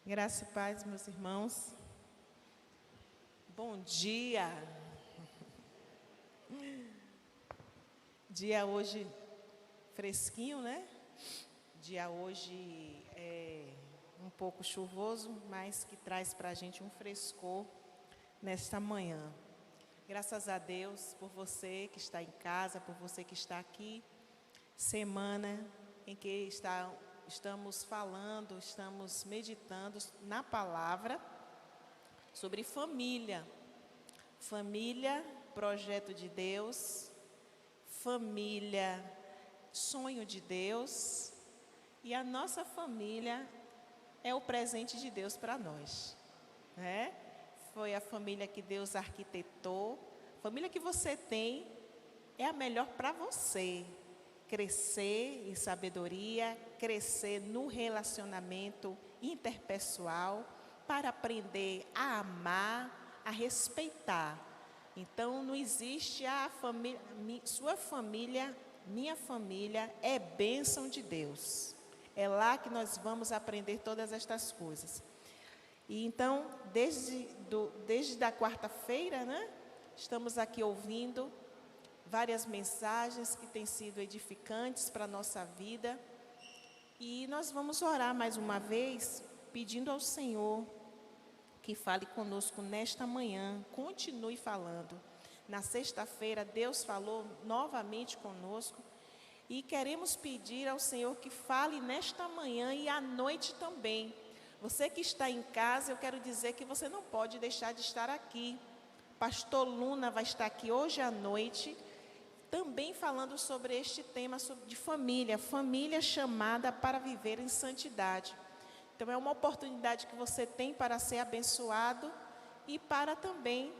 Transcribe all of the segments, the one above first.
Graça e paz, meus irmãos. Bom dia. Dia hoje fresquinho, né? Dia hoje é um pouco chuvoso, mas que traz para a gente um frescor nesta manhã. Graças a Deus por você que está em casa, por você que está aqui. Semana em que estamos falando, estamos meditando na palavra sobre família. Família, projeto de Deus. Família, sonho de Deus. E a nossa família é o presente de Deus para nós, né? Foi a família que Deus arquitetou. A família que você tem é a melhor para você. Crescer em sabedoria, crescer no relacionamento interpessoal, para aprender a amar, a respeitar. Então, não existe a família, sua família, minha família é bênção de Deus. É lá que nós vamos aprender todas estas coisas. E então, desde a quarta-feira, né, estamos aqui ouvindo várias mensagens que têm sido edificantes para a nossa vida. E nós vamos orar mais uma vez, pedindo ao Senhor que fale conosco nesta manhã, continue falando. Na sexta-feira, Deus falou novamente conosco e queremos pedir ao Senhor que fale nesta manhã e à noite também. Você que está em casa, eu quero dizer que você não pode deixar de estar aqui. Pastor Luna vai estar aqui hoje à noite, também falando sobre este tema de família, família chamada para viver em santidade. Então é uma oportunidade que você tem para ser abençoado e para também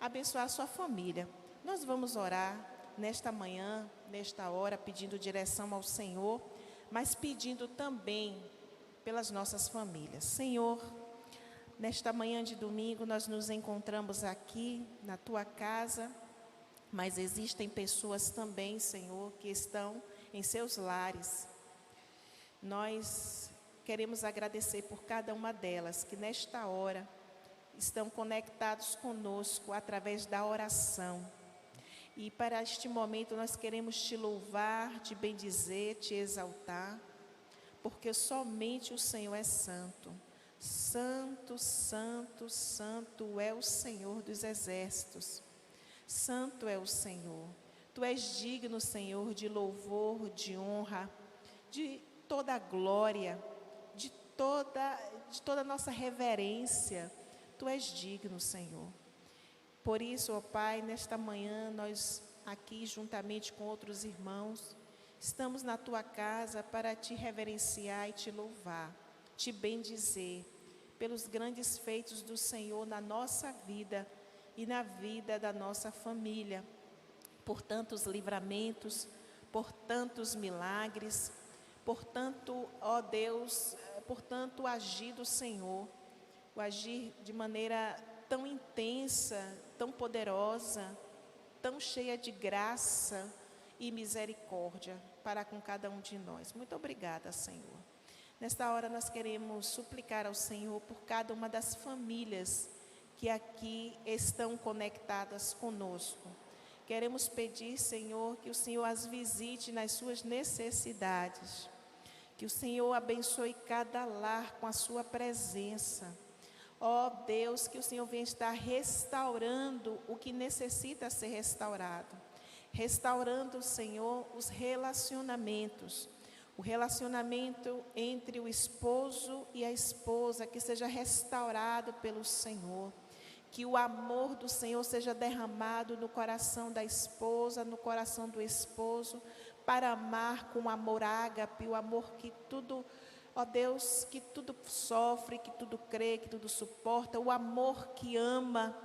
abençoar a sua família. Nós vamos orar nesta manhã, nesta hora, pedindo direção ao Senhor, mas pedindo também pelas nossas famílias. Senhor, nesta manhã de domingo nós nos encontramos aqui na tua casa, mas existem pessoas também, Senhor, que estão em seus lares. Nós queremos agradecer por cada uma delas, que nesta hora estão conectados conosco através da oração. E para este momento nós queremos te louvar, te bendizer, te exaltar, porque somente o Senhor é santo. Santo, santo, santo é o Senhor dos exércitos. Santo é o Senhor. Tu és digno, Senhor, de louvor, de honra, de toda a glória, de toda a nossa reverência. Tu és digno, Senhor. Por isso, ó Pai, nesta manhã, nós aqui, juntamente com outros irmãos, estamos na Tua casa para Te reverenciar e Te louvar, Te bendizer pelos grandes feitos do Senhor na nossa vida e na vida da nossa família, por tantos livramentos, por tantos milagres, por tanto, ó Deus, por tanto agir do Senhor, o agir de maneira tão intensa, tão poderosa, tão cheia de graça e misericórdia para com cada um de nós. Muito obrigada, Senhor. Nesta hora nós queremos suplicar ao Senhor por cada uma das famílias que aqui estão conectadas conosco. Queremos pedir, Senhor, que o Senhor as visite nas suas necessidades, que o Senhor abençoe cada lar com a sua presença. Ó Deus, que o Senhor venha estar restaurando o que necessita ser restaurado, restaurando, Senhor, os relacionamentos, o relacionamento entre o esposo e a esposa, que seja restaurado pelo Senhor. Que o amor do Senhor seja derramado no coração da esposa, no coração do esposo, para amar com amor ágape, o amor que tudo, ó Deus, que tudo sofre, que tudo crê, que tudo suporta, o amor que ama,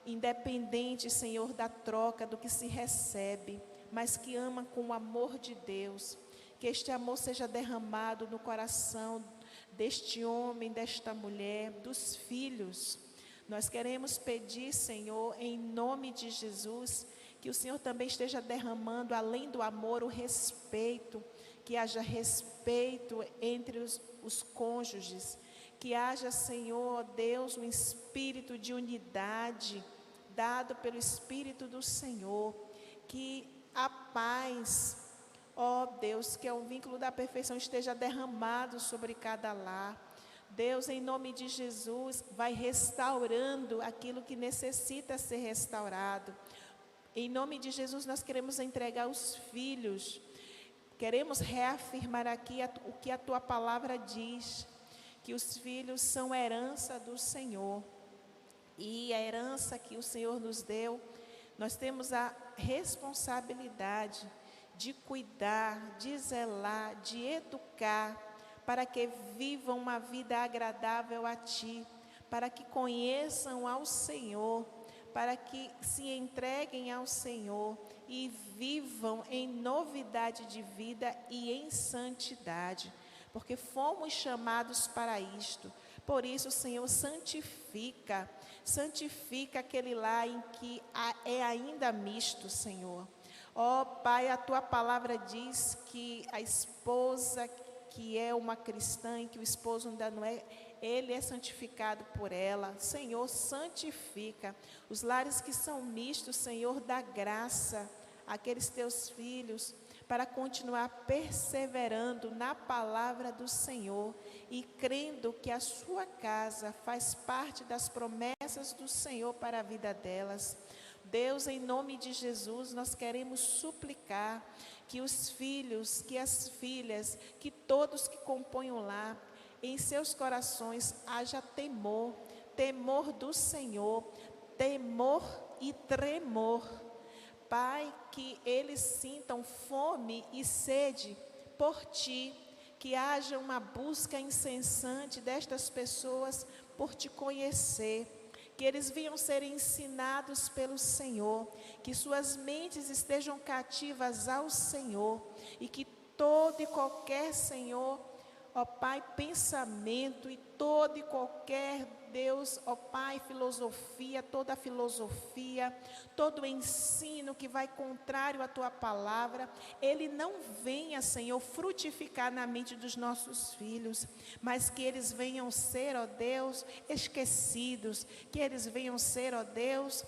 independente, Senhor, da troca, do que se recebe, mas que ama com o amor de Deus. Que este amor seja derramado no coração deste homem, desta mulher, dos filhos. Nós queremos pedir, Senhor, em nome de Jesus, que o Senhor também esteja derramando, além do amor, o respeito, que haja respeito entre os cônjuges, que haja, Senhor, ó Deus, um espírito de unidade, dado pelo Espírito do Senhor, que a paz, ó Deus, que é o vínculo da perfeição, esteja derramado sobre cada lar. Deus, em nome de Jesus, vai restaurando aquilo que necessita ser restaurado. Em nome de Jesus, nós queremos entregar os filhos, queremos reafirmar aqui o que a Tua palavra diz, que os filhos são herança do Senhor. E a herança que o Senhor nos deu, nós temos a responsabilidade de cuidar, de zelar, de educar, para que vivam uma vida agradável a Ti, para que conheçam ao Senhor, para que se entreguem ao Senhor e vivam em novidade de vida e em santidade, porque fomos chamados para isto. Por isso, Senhor, santifica aquele lar em que é ainda misto, Senhor. Ó Pai, a Tua palavra diz que a esposa que é uma cristã e que o esposo ainda não é, ele é santificado por ela. Senhor, santifica os lares que são mistos, Senhor, dá graça àqueles Teus filhos, para continuar perseverando na palavra do Senhor e crendo que a sua casa faz parte das promessas do Senhor para a vida delas. Deus, em nome de Jesus, nós queremos suplicar que os filhos, que as filhas, que todos que compõem o lar, em seus corações haja temor, temor do Senhor, temor e tremor. Pai, que eles sintam fome e sede por Ti, que haja uma busca incessante destas pessoas por Te conhecer, que eles venham ser ensinados pelo Senhor, que suas mentes estejam cativas ao Senhor, e que todo e qualquer, Senhor, ó Pai, pensamento e todo e qualquer, Deus, ó Pai, filosofia, toda filosofia, todo ensino que vai contrário à Tua palavra, ele não venha, Senhor, frutificar na mente dos nossos filhos, mas que eles venham ser, ó Deus, esquecidos, que eles venham ser, ó Deus,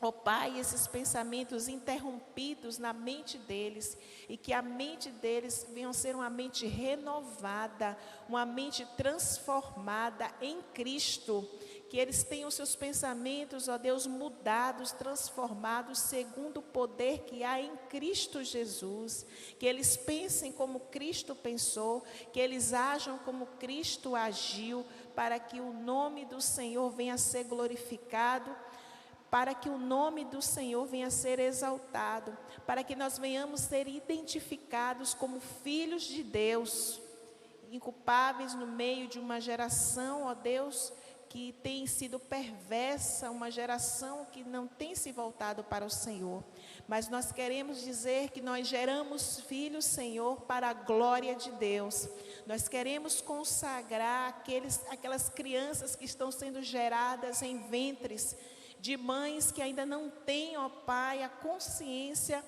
ó Pai, esses pensamentos interrompidos na mente deles, e que a mente deles venha ser uma mente renovada, uma mente transformada em Cristo, que eles tenham seus pensamentos, ó Deus, mudados, transformados, segundo o poder que há em Cristo Jesus, que eles pensem como Cristo pensou, que eles ajam como Cristo agiu, para que o nome do Senhor venha a ser glorificado, para que o nome do Senhor venha a ser exaltado, para que nós venhamos ser identificados como filhos de Deus, inculpáveis no meio de uma geração, ó Deus, que tem sido perversa, uma geração que não tem se voltado para o Senhor. Mas nós queremos dizer que nós geramos filhos, Senhor, para a glória de Deus. Nós queremos consagrar aquelas crianças que estão sendo geradas em ventres de mães que ainda não têm, ó Pai, a consciência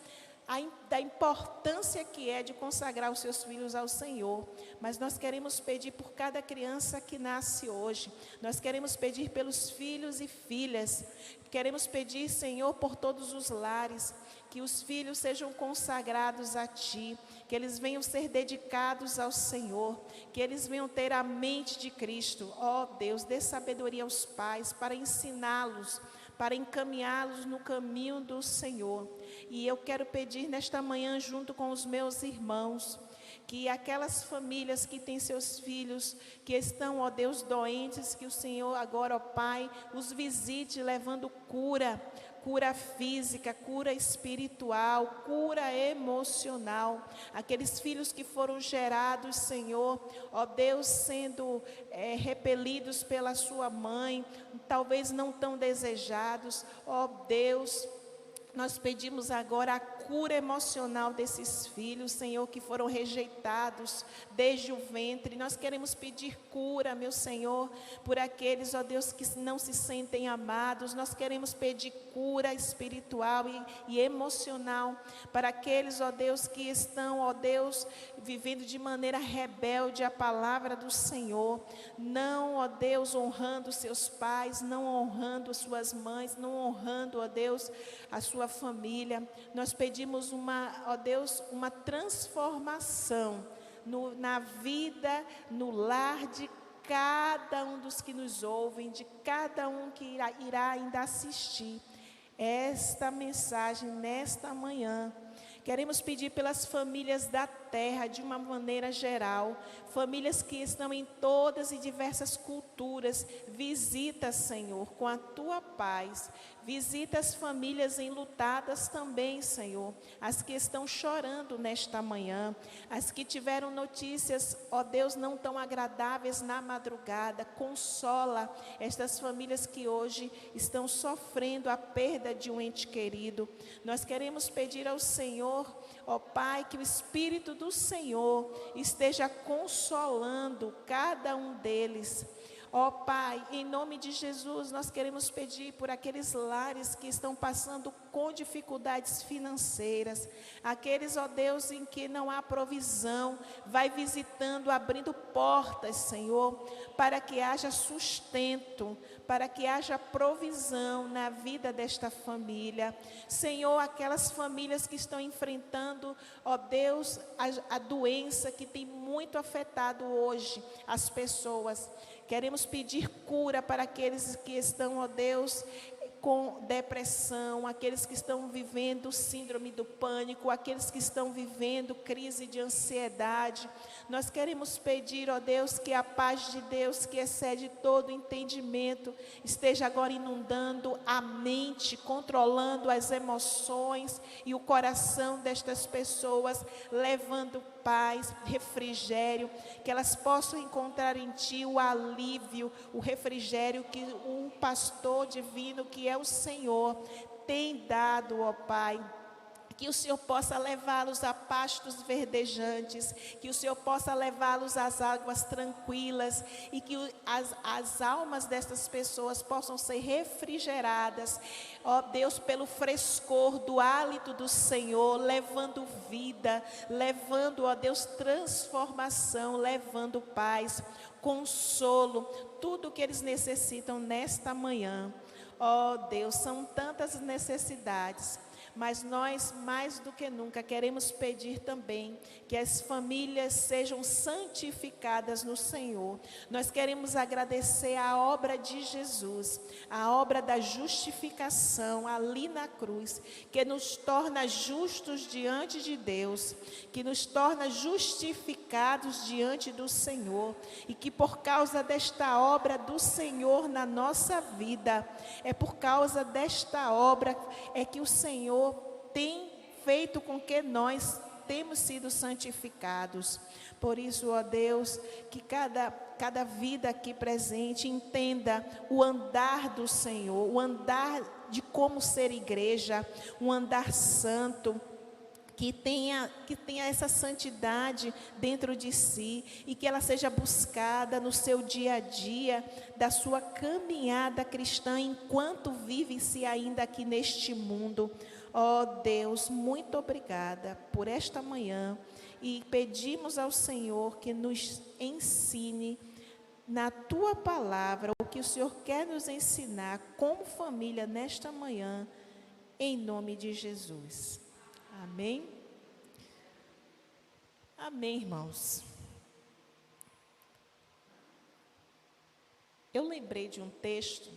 da importância que é de consagrar os seus filhos ao Senhor. Mas nós queremos pedir por cada criança que nasce hoje. Nós queremos pedir pelos filhos e filhas. Queremos pedir, Senhor, por todos os lares, que os filhos sejam consagrados a Ti, que eles venham ser dedicados ao Senhor, que eles venham ter a mente de Cristo. Ó Deus, dê sabedoria aos pais para ensiná-los, para encaminhá-los no caminho do Senhor. E eu quero pedir nesta manhã, junto com os meus irmãos, que aquelas famílias que têm seus filhos, que estão, ó Deus, doentes, que o Senhor agora, ó Pai, os visite levando cura física, cura espiritual, cura emocional. Aqueles filhos que foram gerados, Senhor, ó Deus, sendo repelidos pela sua mãe, talvez não tão desejados, ó Deus, nós pedimos agora a cura emocional desses filhos, Senhor, que foram rejeitados desde o ventre. Nós queremos pedir cura, meu Senhor, por aqueles, ó Deus, que não se sentem amados. Nós queremos pedir cura espiritual e emocional para aqueles, ó Deus, que estão, ó Deus, vivendo de maneira rebelde a palavra do Senhor. Não, ó Deus, honrando seus pais, não honrando as suas mães, não honrando, ó Deus, a sua família. Nós pedimos ó Deus, uma transformação na vida, no lar de cada um dos que nos ouvem, de cada um que irá ainda assistir esta mensagem nesta manhã. Queremos pedir pelas famílias da terra, de uma maneira geral, famílias que estão em todas e diversas culturas. Visita, Senhor, com a tua paz. Visita as famílias enlutadas também, Senhor, as que estão chorando nesta manhã, as que tiveram notícias, ó Deus, não tão agradáveis na madrugada. Consola estas famílias que hoje estão sofrendo a perda de um ente querido. Nós queremos pedir ao Senhor, ó Pai, que o Espírito do Senhor esteja consolando cada um deles. Ó Pai, em nome de Jesus, nós queremos pedir por aqueles lares que estão passando com dificuldades financeiras, aqueles, ó Deus, em que não há provisão. Vai visitando, abrindo portas, Senhor, para que haja sustento, para que haja provisão na vida desta família. Senhor, aquelas famílias que estão enfrentando, ó Deus, a doença que tem muito afetado hoje as pessoas. Queremos pedir cura para aqueles que estão, ó Deus, com depressão, aqueles que estão vivendo síndrome do pânico, aqueles que estão vivendo crise de ansiedade. Nós queremos pedir, ó Deus, que a paz de Deus, que excede todo entendimento, esteja agora inundando a mente, controlando as emoções e o coração destas pessoas, levando paz, refrigério, que elas possam encontrar em Ti o alívio, o refrigério que o pastor divino, que é o Senhor, tem dado, ó Pai. Que o Senhor possa levá-los a pastos verdejantes, que o Senhor possa levá-los às águas tranquilas e que as almas dessas pessoas possam ser refrigeradas, ó Deus, pelo frescor do hálito do Senhor, levando vida, levando, ó Deus, transformação, levando paz, consolo, tudo o que eles necessitam nesta manhã. Ó Deus, são tantas necessidades, mas nós, mais do que nunca, queremos pedir também que as famílias sejam santificadas no Senhor. Nós queremos agradecer a obra de Jesus, a obra da justificação ali na cruz, que nos torna justos diante de Deus, que nos torna justificados diante do Senhor, e que por causa desta obra do Senhor na nossa vida, é por causa desta obra é que o Senhor tem feito com que nós temos sido santificados. Por isso, ó Deus, que cada vida aqui presente entenda o andar do Senhor, o andar de como ser igreja, um andar santo, que tenha essa santidade dentro de si e que ela seja buscada no seu dia a dia, da sua caminhada cristã, enquanto vive-se ainda aqui neste mundo. Ó Deus, muito obrigada por esta manhã e pedimos ao Senhor que nos ensine na Tua palavra o que o Senhor quer nos ensinar como família nesta manhã, em nome de Jesus. Amém? Amém, irmãos. Eu lembrei de um texto,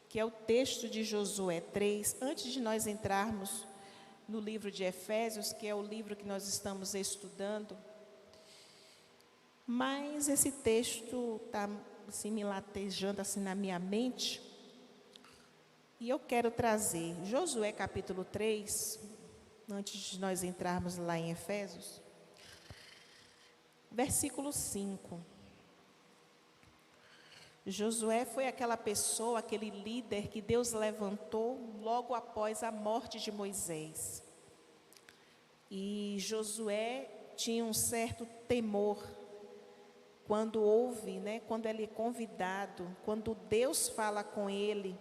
que é o texto de Josué 3, antes de nós entrarmos no livro de Efésios, que é o livro que nós estamos estudando. Mas esse texto está assim, me latejando assim na minha mente, e eu quero trazer Josué capítulo 3, antes de nós entrarmos lá em Efésios, versículo 5. Josué foi aquela pessoa, aquele líder que Deus levantou logo após a morte de Moisés. E Josué tinha um certo temor quando ouve, né, quando ele é convidado, quando Deus fala com ele.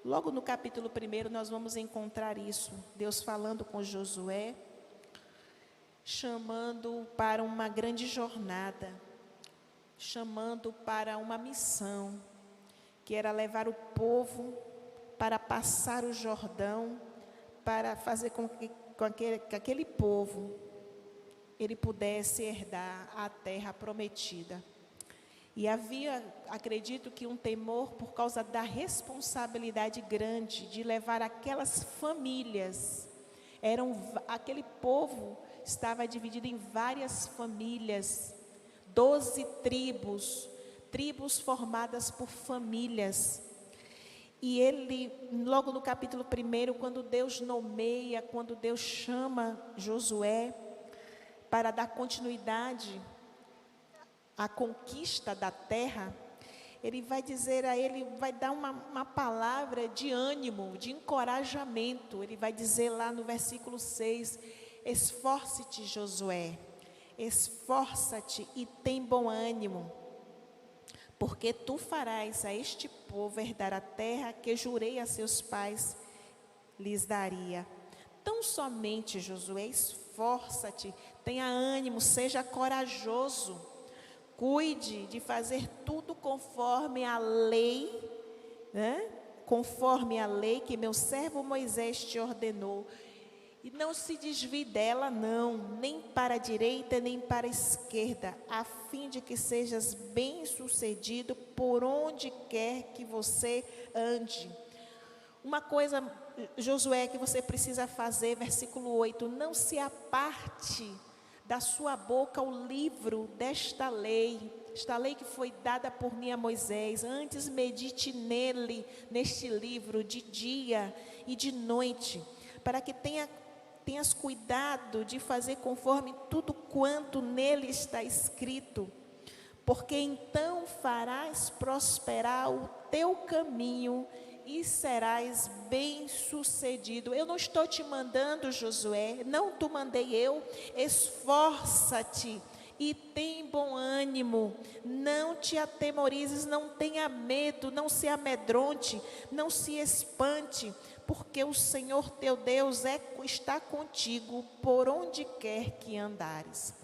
Logo no capítulo 1 nós vamos encontrar isso, Deus falando com Josué, chamando para uma grande jornada, chamando para uma missão, que era levar o povo para passar o Jordão, para fazer com que aquele povo ele pudesse herdar a terra prometida. E havia, acredito que um temor por causa da responsabilidade grande de levar aquelas famílias. Aquele povo estava dividido em várias famílias, 12 tribos formadas por famílias. E ele, logo no capítulo 1, quando Deus nomeia, quando Deus chama Josué para dar continuidade à conquista da terra, ele vai dizer a ele, vai dar uma palavra de ânimo, de encorajamento. Ele vai dizer lá no versículo 6, esforce-te, Josué, esforça-te e tem bom ânimo, porque tu farás a este povo herdar a terra que jurei a seus pais lhes daria. Tão somente, Josué, esforça-te, tenha ânimo, seja corajoso, cuide de fazer tudo conforme a lei, né? Conforme a lei que meu servo Moisés te ordenou. E não se desvie dela, não, nem para a direita, nem para a esquerda, a fim de que sejas bem-sucedido por onde quer que você ande. Uma coisa, Josué, que você precisa fazer, versículo 8, não se aparte da sua boca o livro desta lei, esta lei que foi dada por mim a Moisés. Antes medite nele, neste livro, de dia e de noite, para que tenhas cuidado de fazer conforme tudo quanto nele está escrito, porque então farás prosperar o teu caminho e serás bem-sucedido. Eu não estou te mandando, Josué, não te mandei eu, esforça-te e tem bom ânimo, não te atemorizes, não tenha medo, não se amedronte, não se espante, porque o Senhor teu Deus está contigo por onde quer que andares.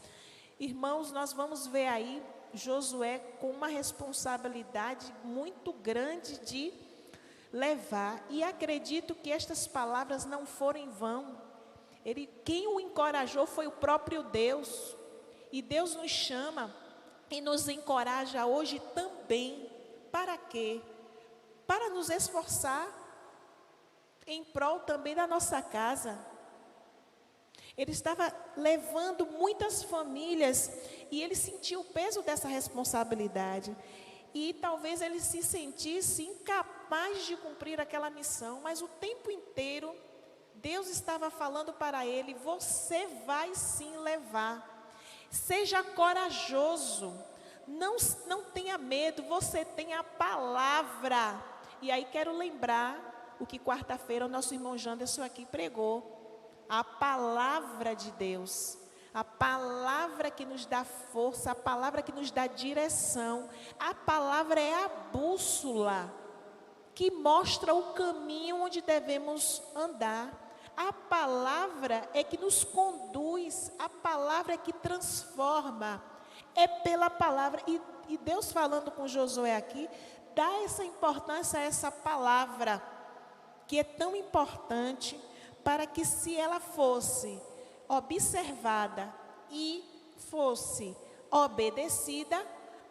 Irmãos, nós vamos ver aí Josué com uma responsabilidade muito grande de levar, e acredito que estas palavras não foram em vão. Quem o encorajou foi o próprio Deus, e Deus nos chama e nos encoraja hoje também. Para quê? Para nos esforçar em prol também da nossa casa. Ele estava levando muitas famílias e ele sentiu o peso dessa responsabilidade. E talvez ele se sentisse incapaz de cumprir aquela missão, mas o tempo inteiro Deus estava falando para ele: você vai sim levar. Seja corajoso, não tenha medo, você tem a palavra. E aí quero lembrar o que quarta-feira o nosso irmão Janderson aqui pregou. A palavra de Deus, a palavra que nos dá força, a palavra que nos dá direção. A palavra é a bússola que mostra o caminho onde devemos andar. A palavra é que nos conduz, a palavra é que transforma, é pela palavra. E Deus falando com Josué aqui, dá essa importância a essa palavra, que é tão importante, para que se ela fosse observada e fosse obedecida,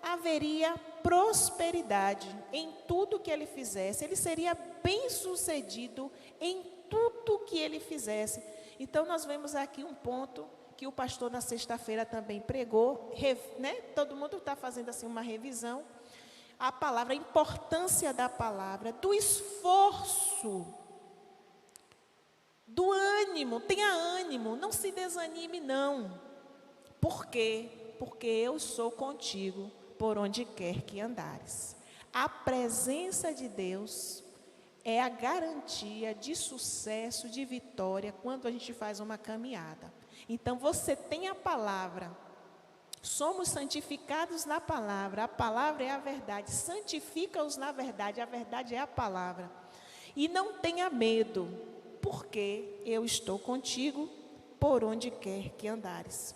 haveria prosperidade em tudo que ele fizesse. Ele seria bem-sucedido em tudo que ele fizesse. Então nós vemos aqui um ponto que o pastor na sexta-feira também pregou, né? Todo mundo está fazendo assim uma revisão. A palavra, a importância da palavra, do esforço, do ânimo. Tenha ânimo, não se desanime não. Por quê? Porque eu sou contigo por onde quer que andares. A presença de Deus é a garantia de sucesso, de vitória, quando a gente faz uma caminhada. Então você tem a palavra. Somos santificados na palavra. A palavra é a verdade. Santifica-os na verdade. A verdade é a palavra. E não tenha medo, porque eu estou contigo por onde quer que andares.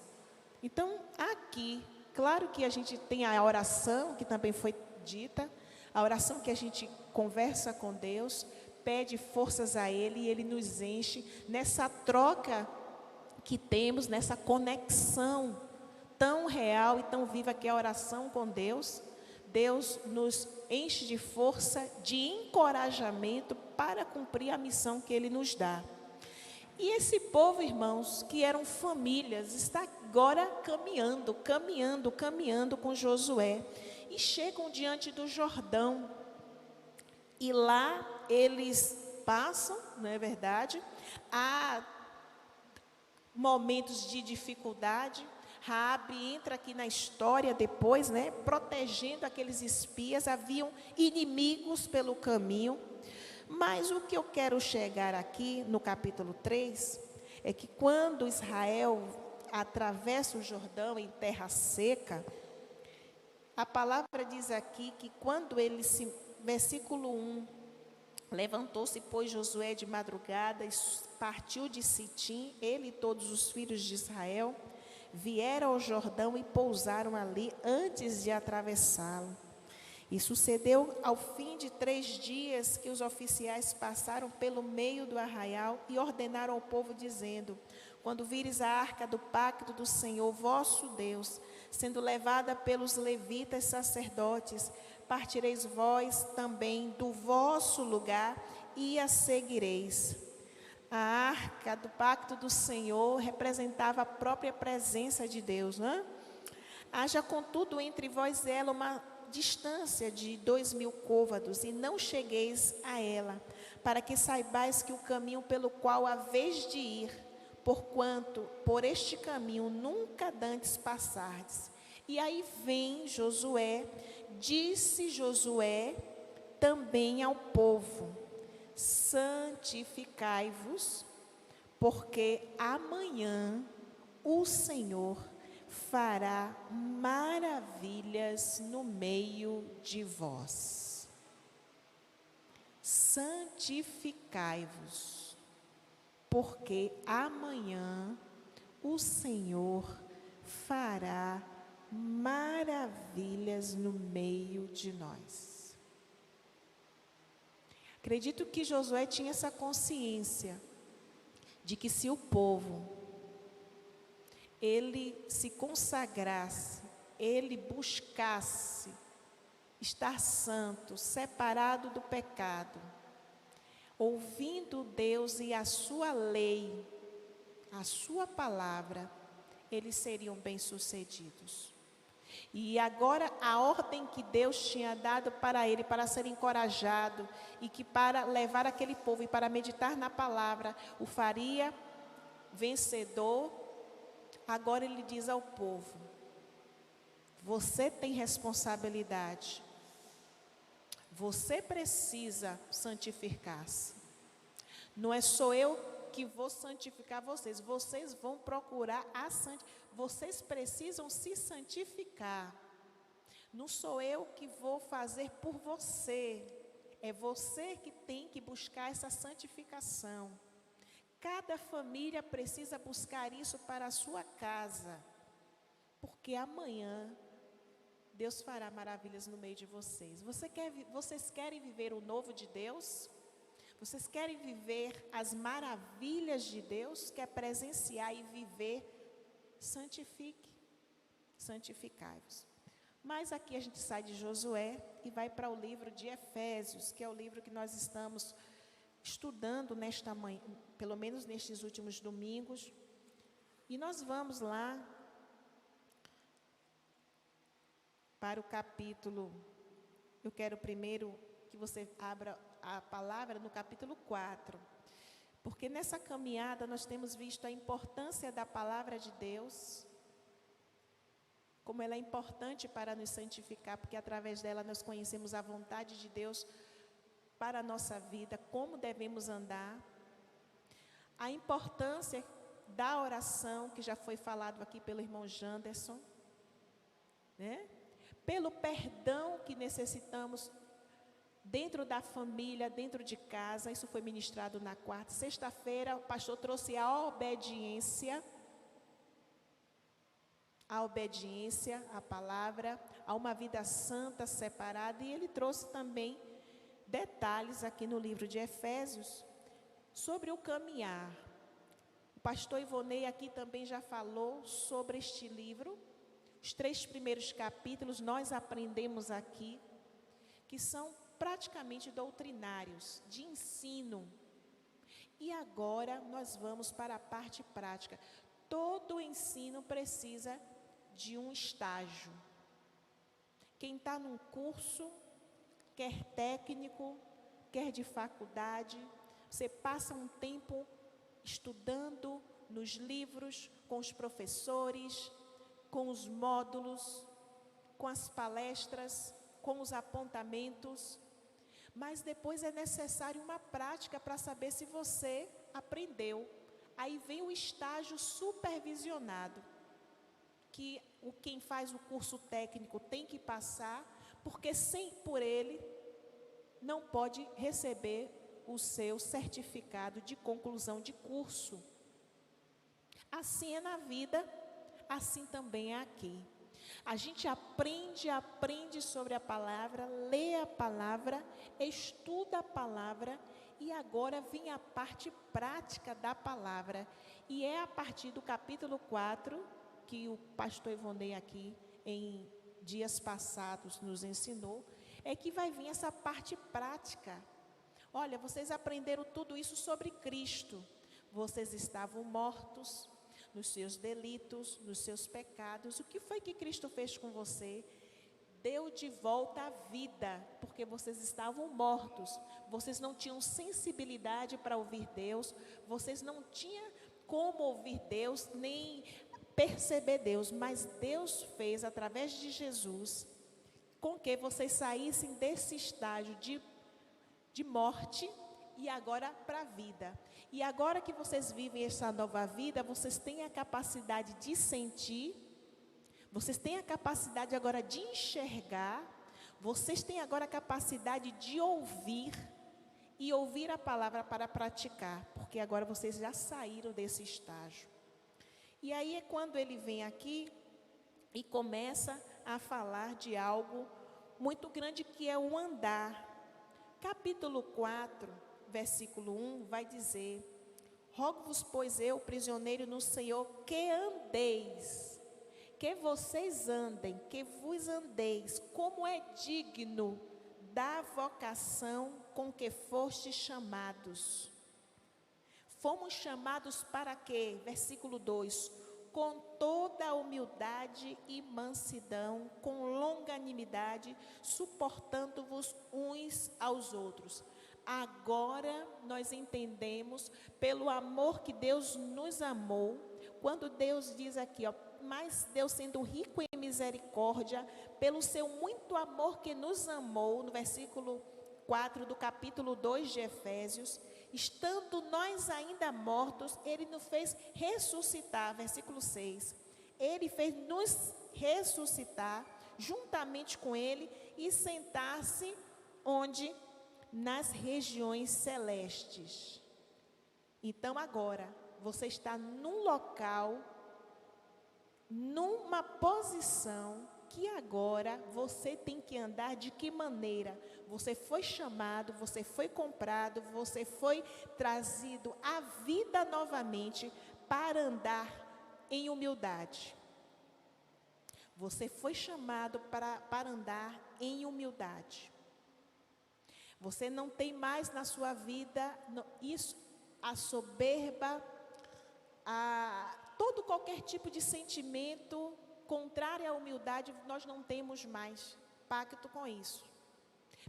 Então, aqui, claro que a gente tem a oração, que também foi dita, a oração que a gente conversa com Deus, pede forças a Ele e Ele nos enche nessa troca que temos, nessa conexão tão real e tão viva que é a oração com Deus. Deus nos enche de força, de encorajamento para cumprir a missão que Ele nos dá. E esse povo, irmãos, que eram famílias, está agora caminhando com Josué. E chegam diante do Jordão. E lá eles passam, não é verdade? Há momentos de dificuldade. Raabe entra aqui na história depois, né? Protegendo aqueles espias. Haviam inimigos pelo caminho. Mas o que eu quero chegar aqui no capítulo 3 é que quando Israel atravessa o Jordão em terra seca, a palavra diz aqui que quando ele se, versículo 1, levantou-se, pois, Josué de madrugada e partiu de Sitim, ele e todos os filhos de Israel, vieram ao Jordão e pousaram ali antes de atravessá-lo. E sucedeu ao fim de 3 dias que os oficiais passaram pelo meio do arraial e ordenaram ao povo, dizendo: quando vires a arca do pacto do Senhor vosso Deus, sendo levada pelos levitas sacerdotes, partireis vós também do vosso lugar e a seguireis. A arca do pacto do Senhor representava a própria presença de Deus, não é? Haja contudo entre vós ela uma distância de 2.000 côvados, e não chegueis a ela, para que saibais que o caminho pelo qual haveis de ir, porquanto por este caminho nunca dantes passardes. E aí vem Josué, disse Josué também ao povo: santificai-vos, porque amanhã o Senhor fará maravilhas no meio de vós. Santificai-vos, porque amanhã o Senhor fará maravilhas no meio de nós. Acredito que Josué tinha essa consciência de que se o povo ele se consagrasse, ele buscasse estar santo, separado do pecado, ouvindo Deus e a sua lei, a sua palavra, eles seriam bem-sucedidos. E agora a ordem que Deus tinha dado para ele, para ser encorajado, e que para levar aquele povo e para meditar na palavra, o faria vencedor. Agora ele diz ao povo: você tem responsabilidade, você precisa santificar-se. Não é só eu que vou santificar vocês, vocês vão procurar a santificação, vocês precisam se santificar. Não sou eu que vou fazer por você, é você que tem que buscar essa santificação. Cada família precisa buscar isso para a sua casa, porque amanhã Deus fará maravilhas no meio de vocês. Vocês querem viver o novo de Deus? Vocês querem viver as maravilhas de Deus? Quer presenciar e viver? Santificai-vos. Mas aqui a gente sai de Josué e vai para o livro de Efésios, que é o livro que nós estamos estudando nesta manhã, pelo menos nestes últimos domingos. E nós vamos lá para o capítulo. Eu quero primeiro que você abra a palavra no capítulo 4. Porque nessa caminhada nós temos visto a importância da palavra de Deus, como ela é importante para nos santificar, porque através dela nós conhecemos a vontade de Deus para a nossa vida, como devemos andar. A importância da oração, que já foi falado aqui pelo irmão Janderson, né? Pelo perdão que necessitamos dentro da família, dentro de casa. Isso foi ministrado na quarta. Sexta-feira, o pastor trouxe a obediência, à palavra, a uma vida santa, separada. E ele trouxe também detalhes aqui no livro de Efésios sobre o caminhar. O pastor Ivonei aqui também já falou sobre este livro. Os 3 primeiros capítulos nós aprendemos aqui, que são praticamente doutrinários, de ensino. E agora nós vamos para a parte prática. Todo ensino precisa de um estágio. Quem está num curso, quer técnico, quer de faculdade, você passa um tempo estudando nos livros, com os professores, com os módulos, com as palestras, com os apontamentos, mas depois é necessário uma prática para saber se você aprendeu. Aí vem o estágio supervisionado, que quem faz o curso técnico tem que passar, porque sem por ele não pode receber o seu certificado de conclusão de curso. Assim é na vida, assim também é aqui. A gente aprende sobre a palavra, lê a palavra, estuda a palavra, e agora vem a parte prática da palavra. E é a partir do capítulo 4, que o pastor Ivonei aqui, em dias passados, nos ensinou, é que vai vir essa parte prática. Olha, vocês aprenderam tudo isso sobre Cristo. Vocês estavam mortos nos seus delitos, nos seus pecados. O que foi que Cristo fez com você? Deu de volta a vida, porque vocês estavam mortos. Vocês não tinham sensibilidade para ouvir Deus. Vocês não tinham como ouvir Deus, nem perceber Deus. Mas Deus fez, através de Jesus, com que vocês saíssem desse estágio de morte e agora para a vida. E agora que vocês vivem essa nova vida, vocês têm a capacidade de sentir, vocês têm a capacidade agora de enxergar, vocês têm agora a capacidade de ouvir, e ouvir a palavra para praticar, porque agora vocês já saíram desse estágio. E aí é quando ele vem aqui e começa a falar de algo muito grande, que é o andar. Capítulo 4, versículo 1, vai dizer: rogo-vos, pois eu, prisioneiro no Senhor, que andeis, que vocês andem, que vos andeis, como é digno da vocação com que fostes chamados. Fomos chamados para quê? Versículo 2: com toda a humildade e mansidão, com longanimidade, suportando-vos uns aos outros. Agora nós entendemos, pelo amor que Deus nos amou, quando Deus diz aqui, ó, mas Deus sendo rico em misericórdia, pelo seu muito amor que nos amou, no versículo 4 do capítulo 2 de Efésios, estando nós ainda mortos, Ele nos fez ressuscitar, versículo 6, Ele fez nos ressuscitar, juntamente com Ele, e sentar-se onde? Nas regiões celestes. Então agora, você está num local, numa posição, que agora você tem que andar de que maneira? Você foi chamado, você foi comprado, você foi trazido à vida novamente para andar em humildade. Você foi chamado para andar em humildade. Você não tem mais na sua vida isso, a soberba, todo qualquer tipo de sentimento contrário à humildade, nós não temos mais pacto com isso.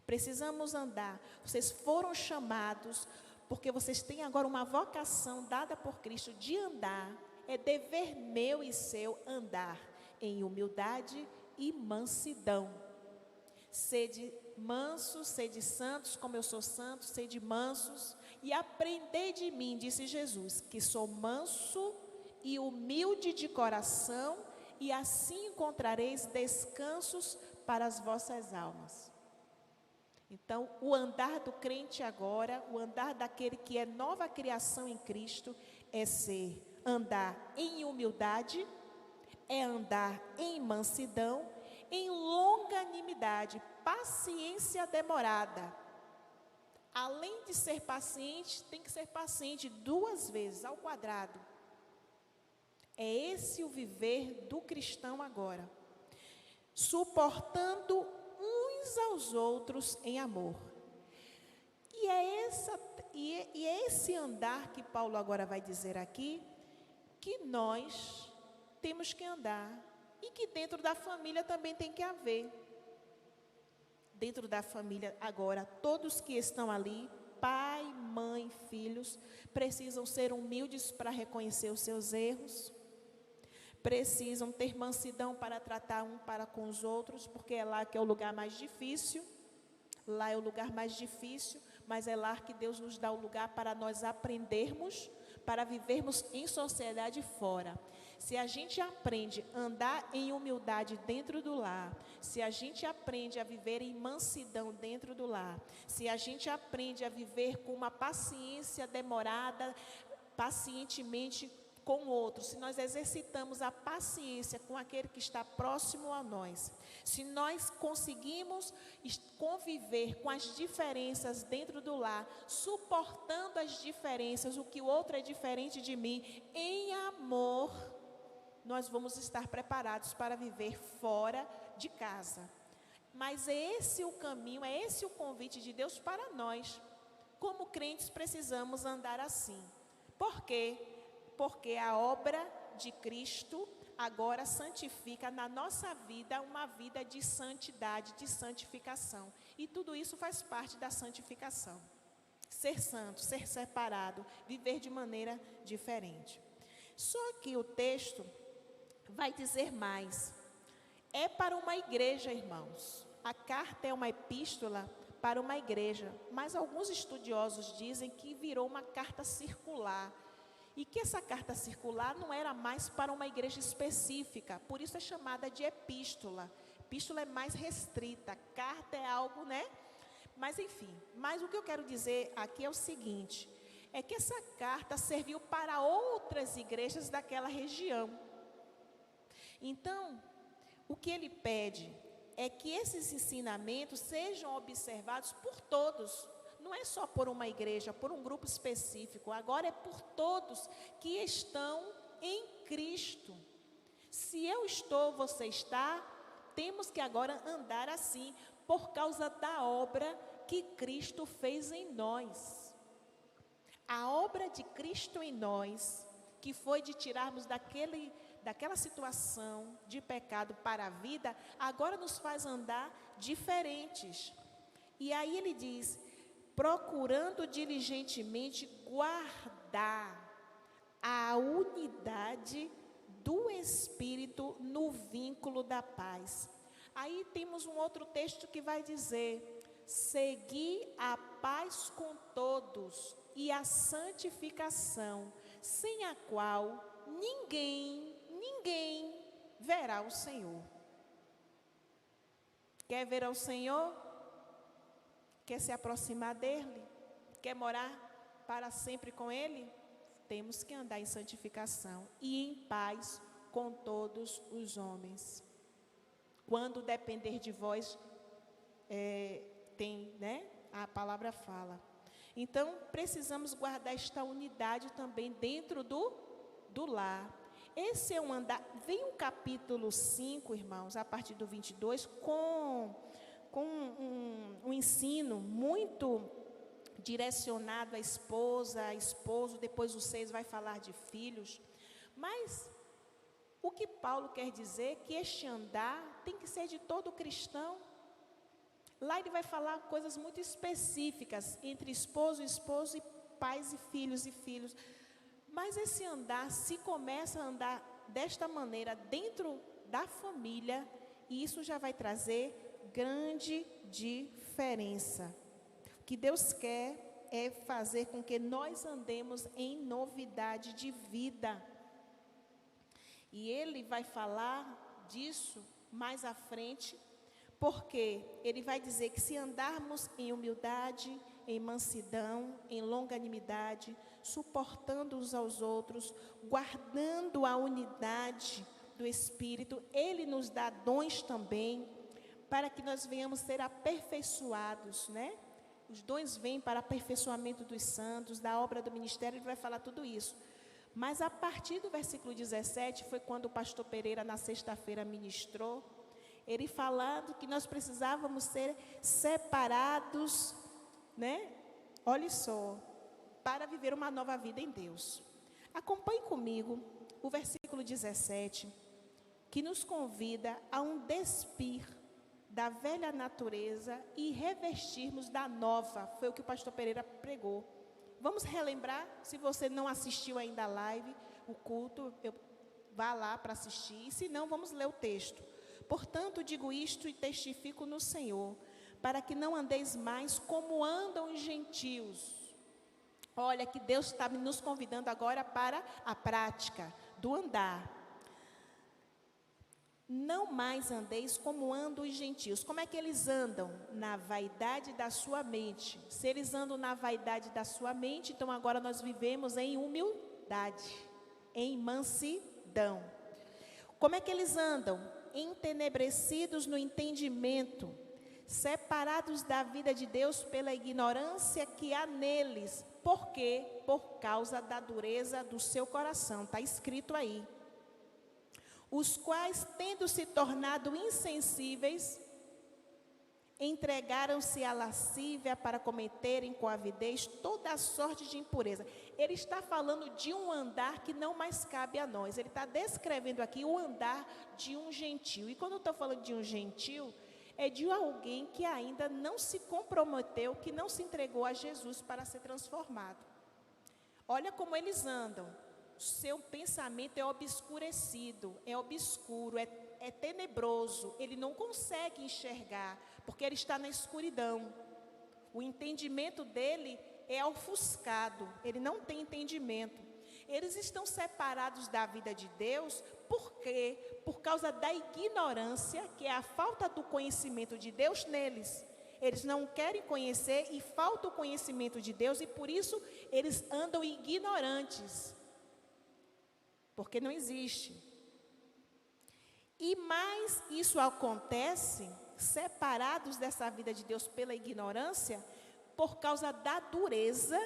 Precisamos andar. Vocês foram chamados, porque vocês têm agora uma vocação dada por Cristo de andar. É dever meu e seu andar em humildade e mansidão. Sede mansos, sede santos, como eu sou santo, sede mansos, e aprendei de mim, disse Jesus, que sou manso e humilde de coração, e assim encontrareis descansos para as vossas almas. Então, o andar do crente agora, o andar daquele que é nova criação em Cristo, é andar em humildade, é andar em mansidão, em longanimidade, paciência demorada. Além de ser paciente, tem que ser paciente 2 vezes, ao quadrado. É esse o viver do cristão agora. Suportando uns aos outros em amor. E é esse andar que Paulo agora vai dizer aqui, que nós temos que andar. E que dentro da família também tem que haver. Dentro da família agora, todos que estão ali, pai, mãe, filhos, precisam ser humildes para reconhecer os seus erros. Precisam ter mansidão para tratar um para com os outros, porque é lá que é o lugar mais difícil. Lá é o lugar mais difícil, mas é lá que Deus nos dá o lugar para nós aprendermos, para vivermos em sociedade fora. Se a gente aprende a andar em humildade dentro do lar, se a gente aprende a viver em mansidão dentro do lar, se a gente aprende a viver com uma paciência demorada, pacientemente com o outro, se nós exercitamos a paciência com aquele que está próximo a nós, se nós conseguimos conviver com as diferenças dentro do lar, suportando as diferenças, o que o outro é diferente de mim, em amor, nós vamos estar preparados para viver fora de casa. Mas é esse o caminho, é esse o convite de Deus para nós. Como crentes precisamos andar assim. Por quê? Porque a obra de Cristo agora santifica na nossa vida uma vida de santidade, de santificação. E tudo isso faz parte da santificação. Ser santo, ser separado, viver de maneira diferente. Só que o texto vai dizer mais. É para uma igreja, irmãos. A carta é uma epístola para uma igreja. Mas alguns estudiosos dizem que virou uma carta circular. E que essa carta circular não era mais para uma igreja específica. Por isso é chamada de epístola. Epístola é mais restrita. Carta é algo, né? Mas enfim. Mas o que eu quero dizer aqui é o seguinte. É que essa carta serviu para outras igrejas daquela região. Então, o que ele pede é que esses ensinamentos sejam observados por todos. Não é só por uma igreja, por um grupo específico. Agora é por todos que estão em Cristo. Se eu estou, você está, temos que agora andar assim, por causa da obra que Cristo fez em nós. A obra de Cristo em nós, que foi de tirarmos daquela situação de pecado para a vida, agora nos faz andar diferentes. E aí ele diz, procurando diligentemente guardar a unidade do Espírito no vínculo da paz. Aí temos um outro texto que vai dizer, segui a paz com todos e a santificação, sem a qual ninguém verá o Senhor. Quer ver ao Senhor? Quer se aproximar dele? Quer morar para sempre com ele? Temos que andar em santificação e em paz com todos os homens. Quando depender de vós, a palavra fala. Então, precisamos guardar esta unidade também dentro do lar. Esse é um andar. Vem o capítulo 5, irmãos, a partir do 22, com um ensino muito direcionado à esposa, esposo. Depois o 6 vai falar de filhos. Mas o que Paulo quer dizer é que este andar tem que ser de todo cristão. Lá ele vai falar coisas muito específicas entre esposo e esposo, e pais e filhos. Mas esse andar, se começa a andar desta maneira dentro da família, isso já vai trazer grande diferença. O que Deus quer é fazer com que nós andemos em novidade de vida. E ele vai falar disso mais à frente, porque ele vai dizer que se andarmos em humildade, em mansidão, em longanimidade, suportando uns aos outros, guardando a unidade do Espírito, ele nos dá dons também, para que nós venhamos ser aperfeiçoados, né? Os dons vêm para aperfeiçoamento dos santos, da obra do ministério, ele vai falar tudo isso. Mas a partir do versículo 17, foi quando o pastor Pereira, na sexta-feira, ministrou, ele falando que nós precisávamos ser separados, né? Olha só, para viver uma nova vida em Deus. Acompanhe comigo o versículo 17, que nos convida a um despir da velha natureza e revestirmos da nova. Foi o que o pastor Pereira pregou. Vamos relembrar, se você não assistiu ainda a live, o culto, vá lá para assistir, e se não, vamos ler o texto. Portanto, digo isto e testifico no Senhor, para que não andeis mais como andam os gentios. Olha que Deus está nos convidando agora para a prática do andar. Não mais andeis como andam os gentios. Como é que eles andam? Na vaidade da sua mente. Se eles andam na vaidade da sua mente, então agora nós vivemos em humildade, em mansidão. Como é que eles andam? Entenebrecidos no entendimento, separados da vida de Deus pela ignorância que há neles. Por quê? Por causa da dureza do seu coração. Está escrito aí. Os quais, tendo se tornado insensíveis, entregaram-se à lascívia para cometerem com avidez toda a sorte de impureza. Ele está falando de um andar que não mais cabe a nós. Ele está descrevendo aqui o andar de um gentio. E quando eu estou falando de um gentio, é de alguém que ainda não se comprometeu, que não se entregou a Jesus para ser transformado. Olha como eles andam. Seu pensamento é obscurecido, é obscuro, é tenebroso. Ele não consegue enxergar, porque ele está na escuridão. O entendimento dele é ofuscado, ele não tem entendimento. Eles estão separados da vida de Deus, por quê? Por causa da ignorância, que é a falta do conhecimento de Deus neles. Eles não querem conhecer e falta o conhecimento de Deus, e por isso eles andam ignorantes. Porque não existe. E mais isso acontece, separados dessa vida de Deus pela ignorância, por causa da dureza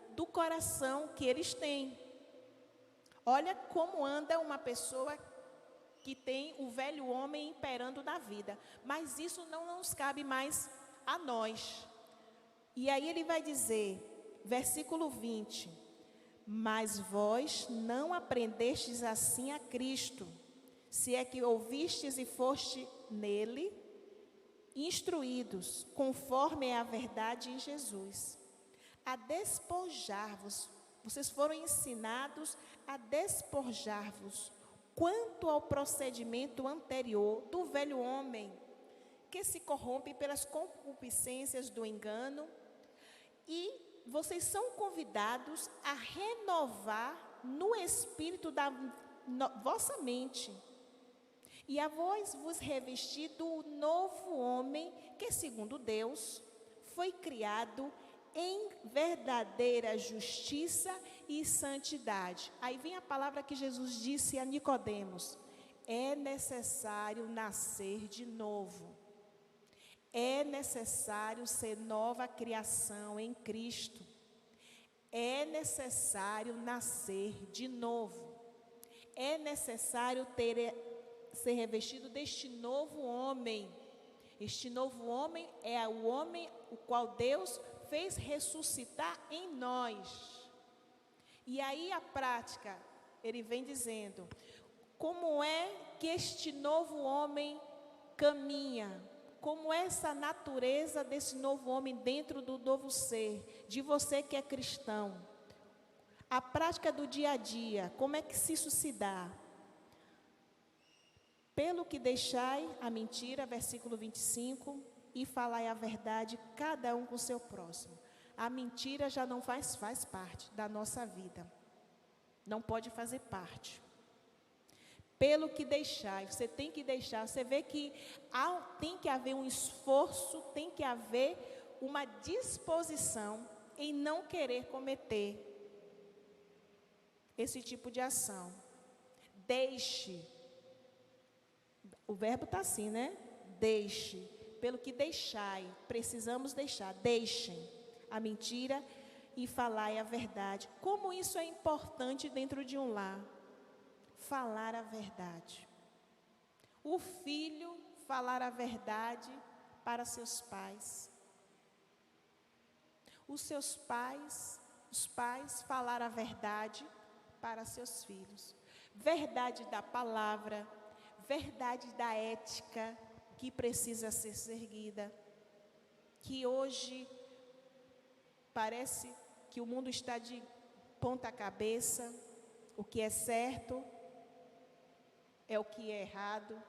do coração que eles têm. Olha como anda uma pessoa que tem o velho homem imperando na vida. Mas isso não nos cabe mais a nós. E aí ele vai dizer, versículo 20... Mas vós não aprendestes assim a Cristo, se é que ouvistes e foste nele instruídos, conforme é a verdade em Jesus, a despojar-vos. Vocês foram ensinados a despojar-vos quanto ao procedimento anterior do velho homem, que se corrompe pelas concupiscências do engano, e vocês são convidados a renovar no espírito da vossa mente. E a vos revestir do novo homem, que segundo Deus, foi criado em verdadeira justiça e santidade. Aí vem a palavra que Jesus disse a Nicodemos: é necessário nascer de novo. É necessário ser nova criação em Cristo. É necessário nascer de novo. É necessário ser revestido deste novo homem. Este novo homem é o homem o qual Deus fez ressuscitar em nós. E aí a prática, ele vem dizendo, como é que este novo homem caminha? Como essa natureza desse novo homem dentro do novo ser, de você que é cristão. A prática do dia a dia, como é que isso se dá? Pelo que deixai a mentira, versículo 25, e falai a verdade, cada um com o seu próximo. A mentira já não faz parte da nossa vida. Não pode fazer parte. pelo que deixar. Você tem que deixar. Você vê que tem que haver um esforço, tem que haver uma disposição em não querer cometer esse tipo de ação. Deixe. O verbo está assim, né? Deixe. Pelo que deixai. Precisamos deixar. Deixem a mentira e falai a verdade. Como isso é importante dentro de um lar. Falar a verdade. O filho falar a verdade para seus pais. Os pais falar a verdade para seus filhos. Verdade da palavra, verdade da ética que precisa ser seguida. Que hoje parece que o mundo está de ponta cabeça. O que é certo é o que é errado,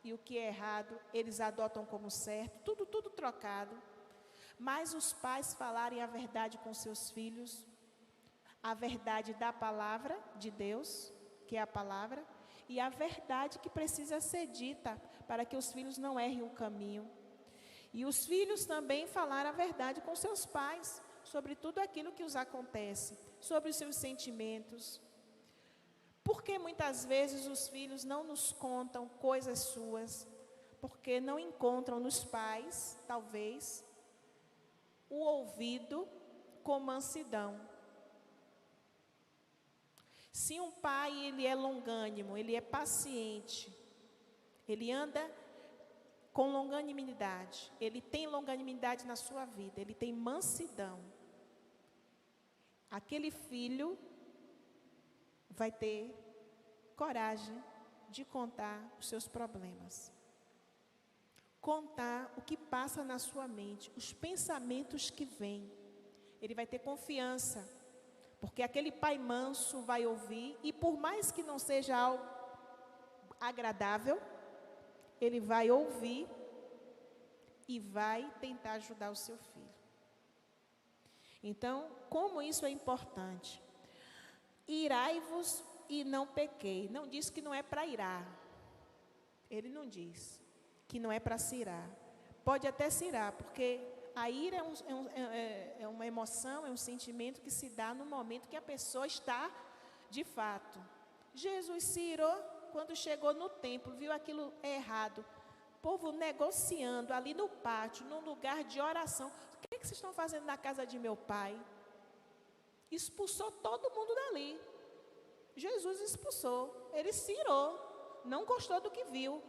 e o que é errado eles adotam como certo, tudo trocado. Mas os pais falarem a verdade com seus filhos, a verdade da palavra de Deus, que é a palavra, e a verdade que precisa ser dita para que os filhos não errem o caminho. E os filhos também falar a verdade com seus pais, sobre tudo aquilo que os acontece, sobre os seus sentimentos. Porque muitas vezes os filhos não nos contam coisas suas, porque não encontram nos pais, talvez, o ouvido com mansidão. Se um pai, ele é longânimo, ele é paciente, ele anda com longanimidade, ele tem longanimidade na sua vida, ele tem mansidão, aquele filho vai ter coragem de contar os seus problemas. Contar o que passa na sua mente, os pensamentos que vêm. Ele vai ter confiança, porque aquele pai manso vai ouvir, e por mais que não seja algo agradável, ele vai ouvir e vai tentar ajudar o seu filho. Então, como isso é importante? Irai-vos e não pequei. Não diz que não é para irar. Ele não diz que não é para se irar. Pode até se irar, porque a ira é uma emoção, é um sentimento que se dá no momento que a pessoa está de fato. Jesus se irou quando chegou no templo, viu aquilo errado. O povo negociando ali no pátio, num lugar de oração. O que vocês estão fazendo na casa de meu pai? Expulsou todo mundo dali. Jesus expulsou. Ele se irou. Não gostou do que viu.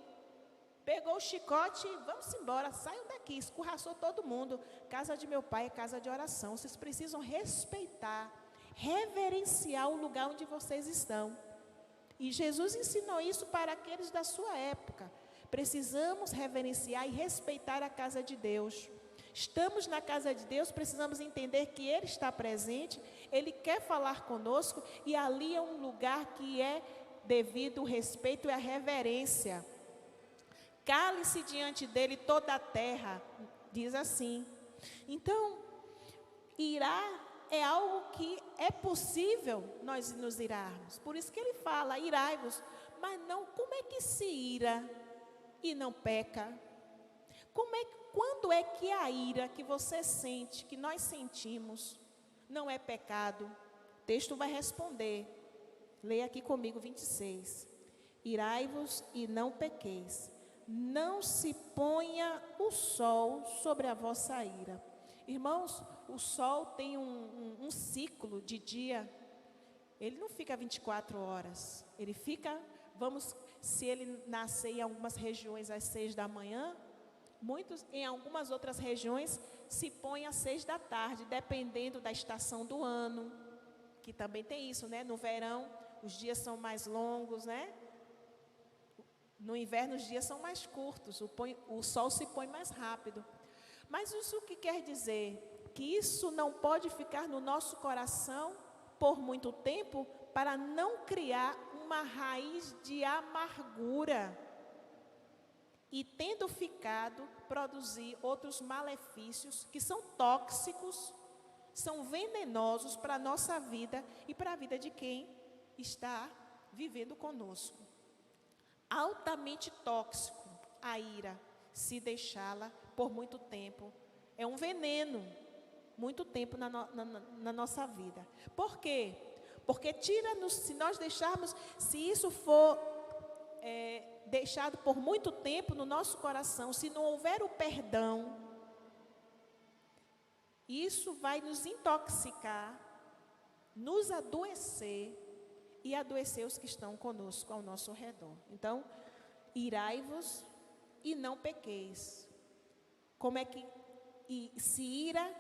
Pegou o chicote e vamos embora. Saiam daqui. Escorraçou todo mundo. Casa de meu pai é casa de oração. Vocês precisam respeitar, reverenciar o lugar onde vocês estão. E Jesus ensinou isso para aqueles da sua época. Precisamos reverenciar e respeitar a casa de Deus. Estamos na casa de Deus, precisamos entender que Ele está presente, Ele quer falar conosco, e ali é um lugar que é devido o respeito e a reverência. Cale-se diante dEle toda a terra, diz assim. Então, irar é algo que é possível nós nos irarmos. Por isso que Ele fala, irai-vos, mas não, como é que se ira e não peca? Quando é que a ira que você sente, que nós sentimos, não é pecado? O texto vai responder. Leia aqui comigo 26. Irai-vos e não pequeis. Não se ponha o sol sobre a vossa ira. Irmãos, o sol tem um ciclo de dia. Ele não fica 24 horas. Ele fica, se ele nascer em algumas regiões às 6 da manhã, em algumas outras regiões, se põe às 6 da tarde, dependendo da estação do ano, que também tem isso, né? No verão, os dias são mais longos, né? No inverno, os dias são mais curtos, o sol se põe mais rápido. Mas isso que quer dizer? Que isso não pode ficar no nosso coração por muito tempo, para não criar uma raiz de amargura. E tendo ficado, produzir outros malefícios que são tóxicos, são venenosos para a nossa vida e para a vida de quem está vivendo conosco. altamente tóxico, a ira, se deixá-la por muito tempo. É um veneno, muito tempo na nossa vida. Por quê? Porque tira-nos, se nós deixarmos, se isso for deixado por muito tempo no nosso coração, se não houver o perdão, isso vai nos intoxicar, nos adoecer e adoecer os que estão conosco ao nosso redor. Então, irai-vos e não pequeis. Como é que se ira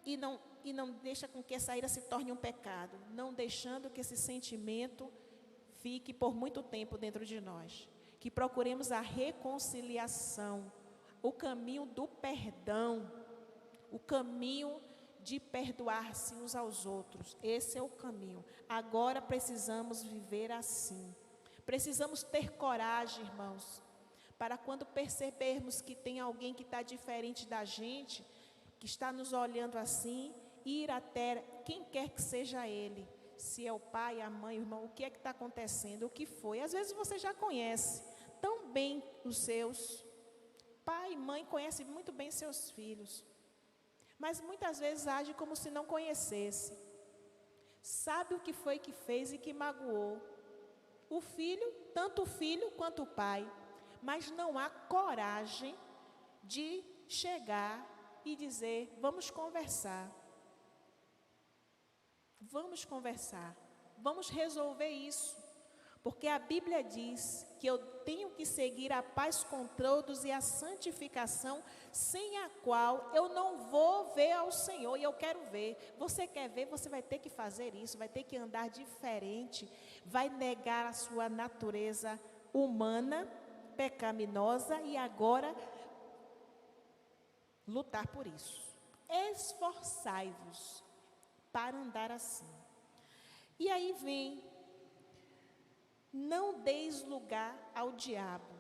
e não deixa com que essa ira se torne um pecado, não deixando que esse sentimento fique por muito tempo dentro de nós. Que procuremos a reconciliação, o caminho do perdão, o caminho de perdoar-se uns aos outros. Esse é o caminho. Agora precisamos viver assim. Precisamos ter coragem, irmãos, para quando percebermos que tem alguém que está diferente da gente, que está nos olhando assim, ir até quem quer que seja ele, se é o pai, a mãe, o irmão, o que é que está acontecendo, o que foi. Às vezes você já conhece tão bem os seus, pai e mãe conhecem muito bem seus filhos, mas muitas vezes age como se não conhecesse, sabe o que foi que fez e que magoou o filho, tanto o filho quanto o pai, mas não há coragem de chegar e dizer, vamos conversar, vamos resolver isso, porque a Bíblia diz que eu tenho que seguir a paz com todos e a santificação, sem a qual eu não vou ver ao Senhor, e eu quero ver. Você quer ver, você vai ter que fazer isso, vai ter que andar diferente, vai negar a sua natureza humana, pecaminosa, e agora lutar por isso. Esforçai-vos para andar assim. E aí vem, não deis lugar ao diabo.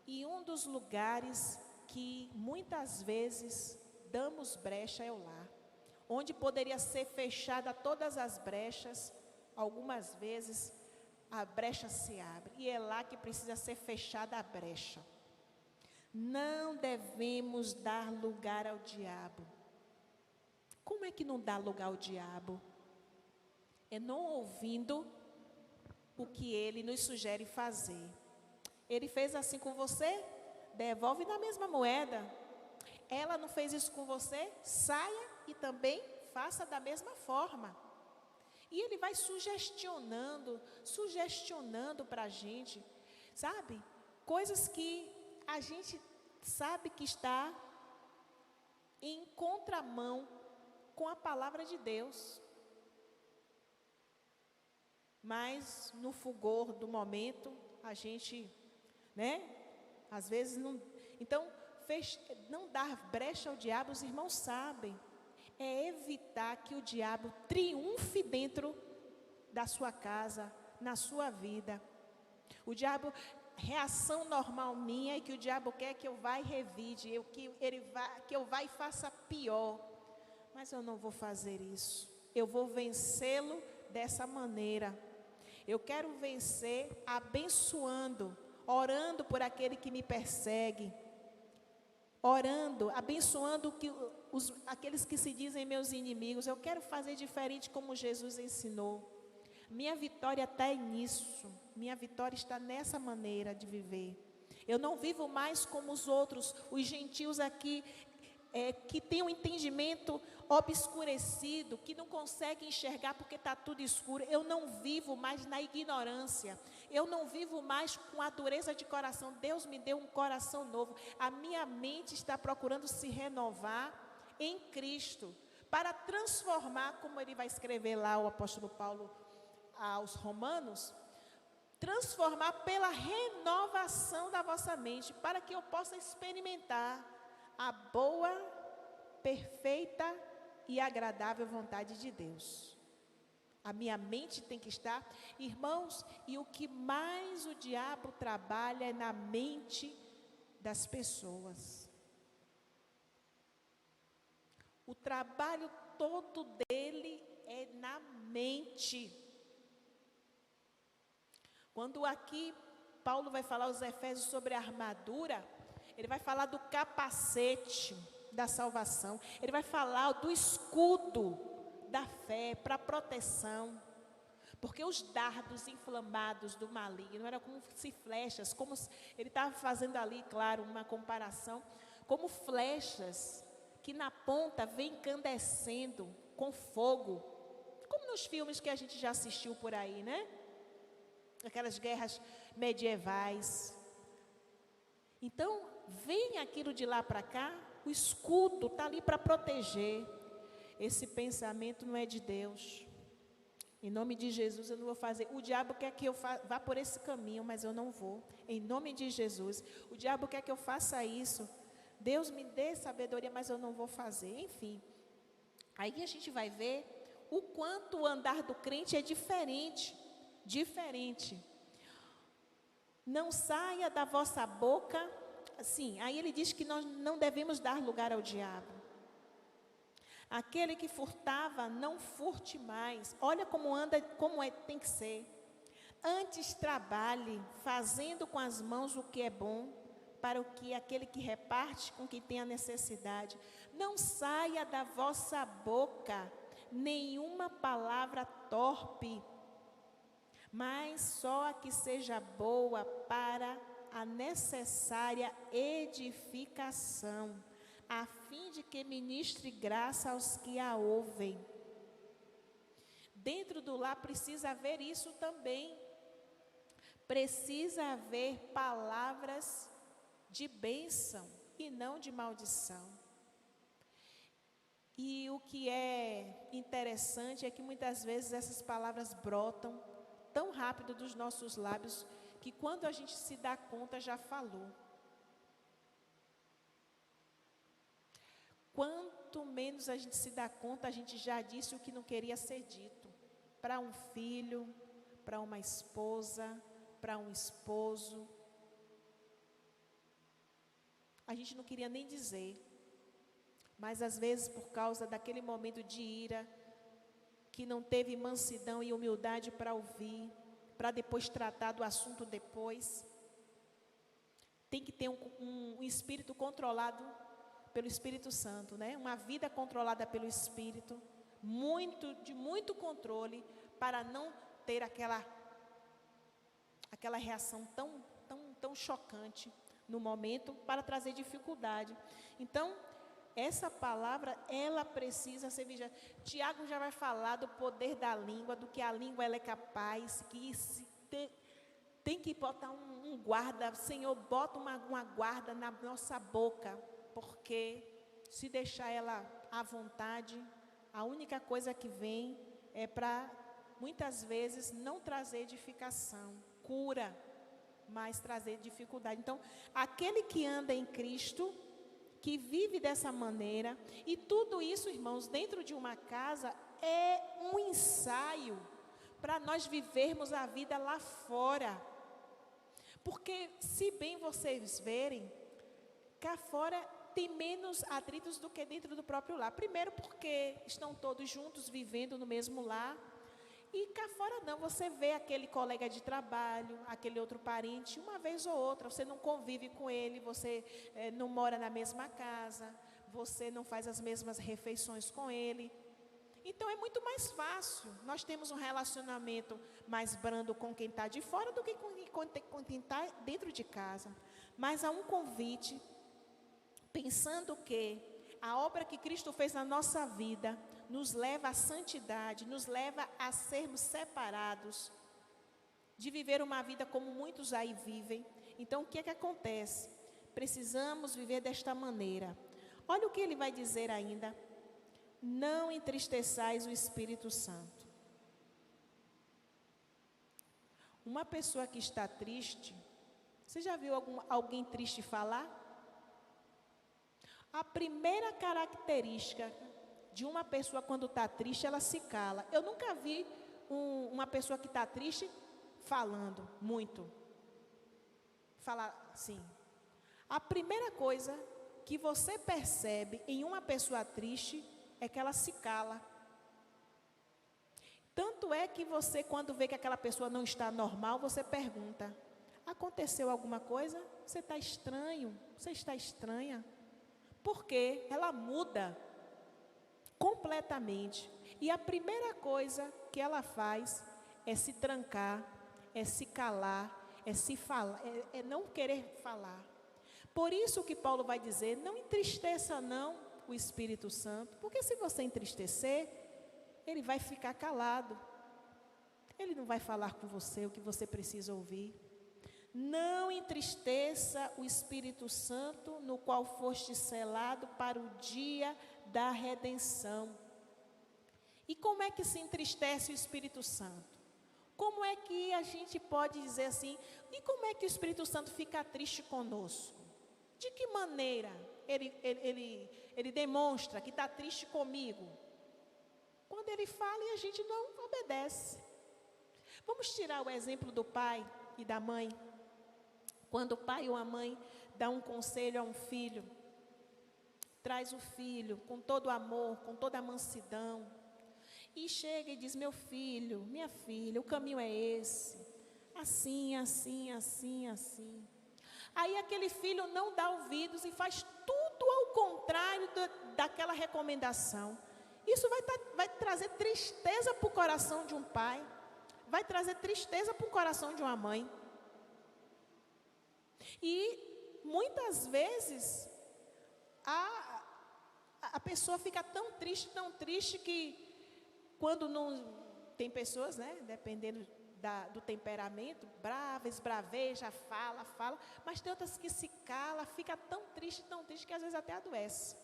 E um dos lugares que muitas vezes damos brecha é o lar, onde poderia ser fechada todas as brechas, algumas vezes a brecha se abre, e é lá que precisa ser fechada a brecha. Não devemos dar lugar ao diabo. Como é que não dá lugar ao diabo? É não ouvindo o que ele nos sugere fazer. Ele fez assim com você? Devolve na mesma moeda. Ela não fez isso com você? Saia e também faça da mesma forma. E ele vai sugestionando para a gente, sabe? Coisas que a gente sabe que está em contramão com a palavra de Deus. Mas no fulgor do momento, a gente, às vezes não. Então, não dar brecha ao diabo, os irmãos sabem, é evitar que o diabo triunfe dentro da sua casa, na sua vida. O diabo, reação normal minha é que o diabo quer que eu vá e revide, que eu vá e faça pior. Mas eu não vou fazer isso. Eu vou vencê-lo dessa maneira. Eu quero vencer abençoando, orando por aquele que me persegue, orando, abençoando aqueles que se dizem meus inimigos. Eu quero fazer diferente como Jesus ensinou. Minha vitória está nisso, minha vitória está nessa maneira de viver. Eu não vivo mais como os outros, os gentios aqui, que têm um entendimento obscurecido, que não conseguem enxergar porque está tudo escuro. Eu não vivo mais na ignorância, eu não vivo mais com a dureza de coração. Deus me deu um coração novo, a minha mente está procurando se renovar em Cristo, para transformar, como ele vai escrever lá, o apóstolo Paulo aos Romanos, transformar pela renovação da vossa mente, para que eu possa experimentar a boa, perfeita e agradável vontade de Deus. A minha mente tem que estar, irmãos, e o que mais o diabo trabalha é na mente das pessoas. O trabalho todo dele é na mente. Quando aqui Paulo vai falar aos Efésios sobre a armadura, ele vai falar do capacete da salvação, ele vai falar do escudo da fé para proteção, porque os dardos inflamados do maligno eram como se flechas, como se, ele estava fazendo ali, claro, uma comparação, como flechas que na ponta vem incandescendo com fogo, como nos filmes que a gente já assistiu por aí, né? Aquelas guerras medievais. Então, vem aquilo de lá para cá, o escudo está ali para proteger. Esse pensamento não é de Deus. Em nome de Jesus eu não vou fazer. O diabo quer que eu vá por esse caminho, mas eu não vou. Em nome de Jesus. O diabo quer que eu faça isso. Deus me dê sabedoria, mas eu não vou fazer. Enfim. Aí a gente vai ver o quanto o andar do crente é diferente. Diferente. Não saia da vossa boca. Assim, aí ele diz que nós não devemos dar lugar ao diabo. Aquele que furtava, não furte mais. Olha como anda, tem que ser. Antes trabalhe, fazendo com as mãos o que é bom, para o que aquele que reparte com quem tem a necessidade. Não saia da vossa boca nenhuma palavra torpe, mas só a que seja boa para a necessária edificação, a fim de que ministre graça aos que a ouvem. Dentro do lar precisa haver isso também. Precisa haver palavras de bênção e não de maldição. E o que é interessante é que muitas vezes essas palavras brotam tão rápido dos nossos lábios que quando a gente se dá conta já falou. Quanto menos a gente se dá conta, a gente já disse o que não queria ser dito. Para um filho, para uma esposa, para um esposo. A gente não queria nem dizer. Mas às vezes por causa daquele momento de ira, que não teve mansidão e humildade para ouvir, para depois tratar do assunto depois. Tem que ter um espírito controlado pelo Espírito Santo, né? Uma vida controlada pelo Espírito, de muito controle, para não ter aquela reação tão chocante no momento, para trazer dificuldade. Então, essa palavra, ela precisa ser vigiada. Tiago já vai falar do poder da língua, do que a língua ela é capaz, que tem que botar um guarda. Senhor, bota uma guarda na nossa boca, porque se deixar ela à vontade, a única coisa que vem é para, muitas vezes, não trazer edificação, cura, mas trazer dificuldade. Então, aquele que anda em Cristo, que vive dessa maneira, e tudo isso, irmãos, dentro de uma casa, é um ensaio para nós vivermos a vida lá fora. Porque, se bem vocês verem, cá fora tem menos atritos do que dentro do próprio lar. Primeiro porque estão todos juntos, vivendo no mesmo lar. E cá fora não, você vê aquele colega de trabalho, aquele outro parente, uma vez ou outra, você não convive com ele, você não mora na mesma casa, você não faz as mesmas refeições com ele. Então é muito mais fácil, nós temos um relacionamento mais brando com quem está de fora do que com quem está dentro de casa. Mas há um convite, pensando que a obra que Cristo fez na nossa vida nos leva à santidade, nos leva a sermos separados, de viver uma vida como muitos aí vivem. Então, o que é que acontece? Precisamos viver desta maneira. Olha o que ele vai dizer ainda. Não entristeçais o Espírito Santo. Uma pessoa que está triste, você já viu alguém triste falar? A primeira característica de uma pessoa quando está triste, ela se cala. Eu nunca vi uma pessoa que está triste falando muito. Falar assim. A primeira coisa que você percebe em uma pessoa triste é que ela se cala. Tanto é que você, quando vê que aquela pessoa não está normal, você pergunta: Aconteceu alguma coisa? Você está estranho? Você está estranha? Porque ela muda completamente. E a primeira coisa que ela faz é se trancar, é se calar, é se falar, é não querer falar. Por isso que Paulo vai dizer, não entristeça não o Espírito Santo, porque se você entristecer, ele vai ficar calado. Ele não vai falar com você o que você precisa ouvir. Não entristeça o Espírito Santo, no qual foste selado para o dia da redenção. E como é que se entristece o Espírito Santo? Como é que a gente pode dizer assim, e como é que o Espírito Santo fica triste conosco? De que maneira ele demonstra que está triste comigo? Quando ele fala e a gente não obedece. Vamos tirar o exemplo do pai e da mãe. Quando o pai ou a mãe dá um conselho a um filho, traz o filho com todo o amor, com toda a mansidão, e chega e diz, meu filho, minha filha, o caminho é esse, assim, assim, assim, assim. Aí aquele filho não dá ouvidos e faz tudo ao contrário daquela recomendação. Isso vai trazer tristeza para o coração de um pai, vai trazer tristeza para o coração de uma mãe. E muitas vezes a pessoa fica tão triste que quando não tem pessoas, né, dependendo do temperamento, brava, esbraveja, fala, mas tem outras que se cala, fica tão triste que às vezes até adoece.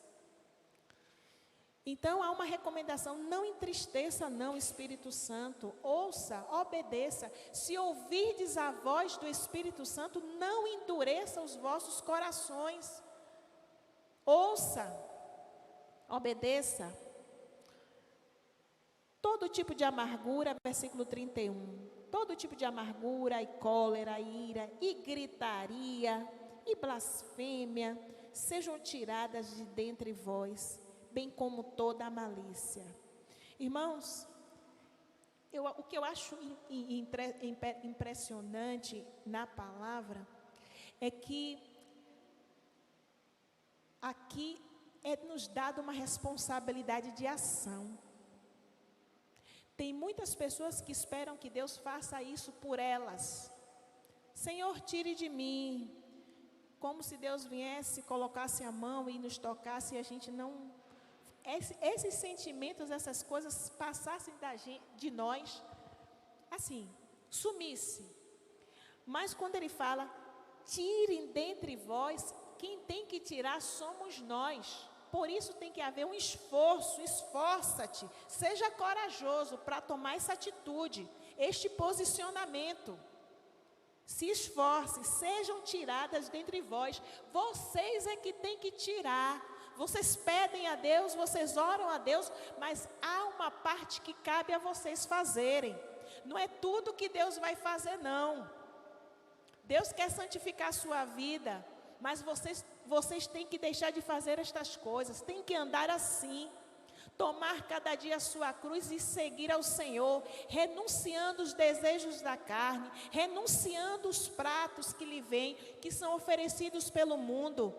Então há uma recomendação, não entristeça não o Espírito Santo, ouça, obedeça. Se ouvirdes a voz do Espírito Santo, não endureça os vossos corações. Ouça, obedeça. Todo tipo de amargura, versículo 31, todo tipo de amargura e cólera, ira e gritaria e blasfêmia sejam tiradas de dentre vós, bem como toda a malícia. Irmãos, o que eu acho impressionante na palavra é que aqui nos dada uma responsabilidade de ação. Tem muitas pessoas que esperam que Deus faça isso por elas. Senhor, tire de mim. Como se Deus viesse, colocasse a mão e nos tocasse e a gente não... Esses sentimentos, essas coisas passassem de nós, assim, sumisse. Mas quando ele fala, tirem dentre vós, quem tem que tirar somos nós. Por isso tem que haver um esforço, esforça-te, seja corajoso para tomar essa atitude, este posicionamento. Se esforce, sejam tiradas dentre vós. Vocês é que tem que tirar. Vocês pedem a Deus, vocês oram a Deus, mas há uma parte que cabe a vocês fazerem. Não é tudo que Deus vai fazer, não. Deus quer santificar a sua vida, mas vocês têm que deixar de fazer estas coisas, têm que andar assim, tomar cada dia a sua cruz e seguir ao Senhor, renunciando os desejos da carne, renunciando os pratos que lhe vêm, que são oferecidos pelo mundo.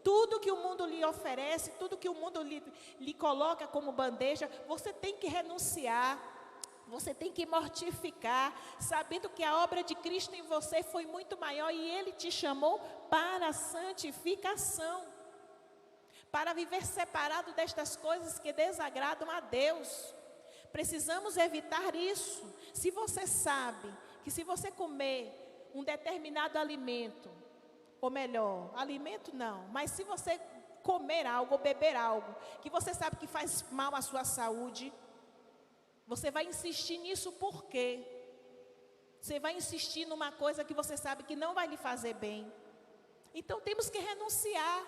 Tudo que o mundo lhe oferece, tudo que o mundo lhe coloca como bandeja, você tem que renunciar, você tem que mortificar, sabendo que a obra de Cristo em você foi muito maior e Ele te chamou para a santificação, para viver separado destas coisas que desagradam a Deus. Precisamos evitar isso. Se você sabe que se você comer um determinado alimento, ou melhor, alimento não, mas se você comer algo ou beber algo, que você sabe que faz mal à sua saúde, você vai insistir nisso por quê? Você vai insistir numa coisa que você sabe que não vai lhe fazer bem. Então temos que renunciar.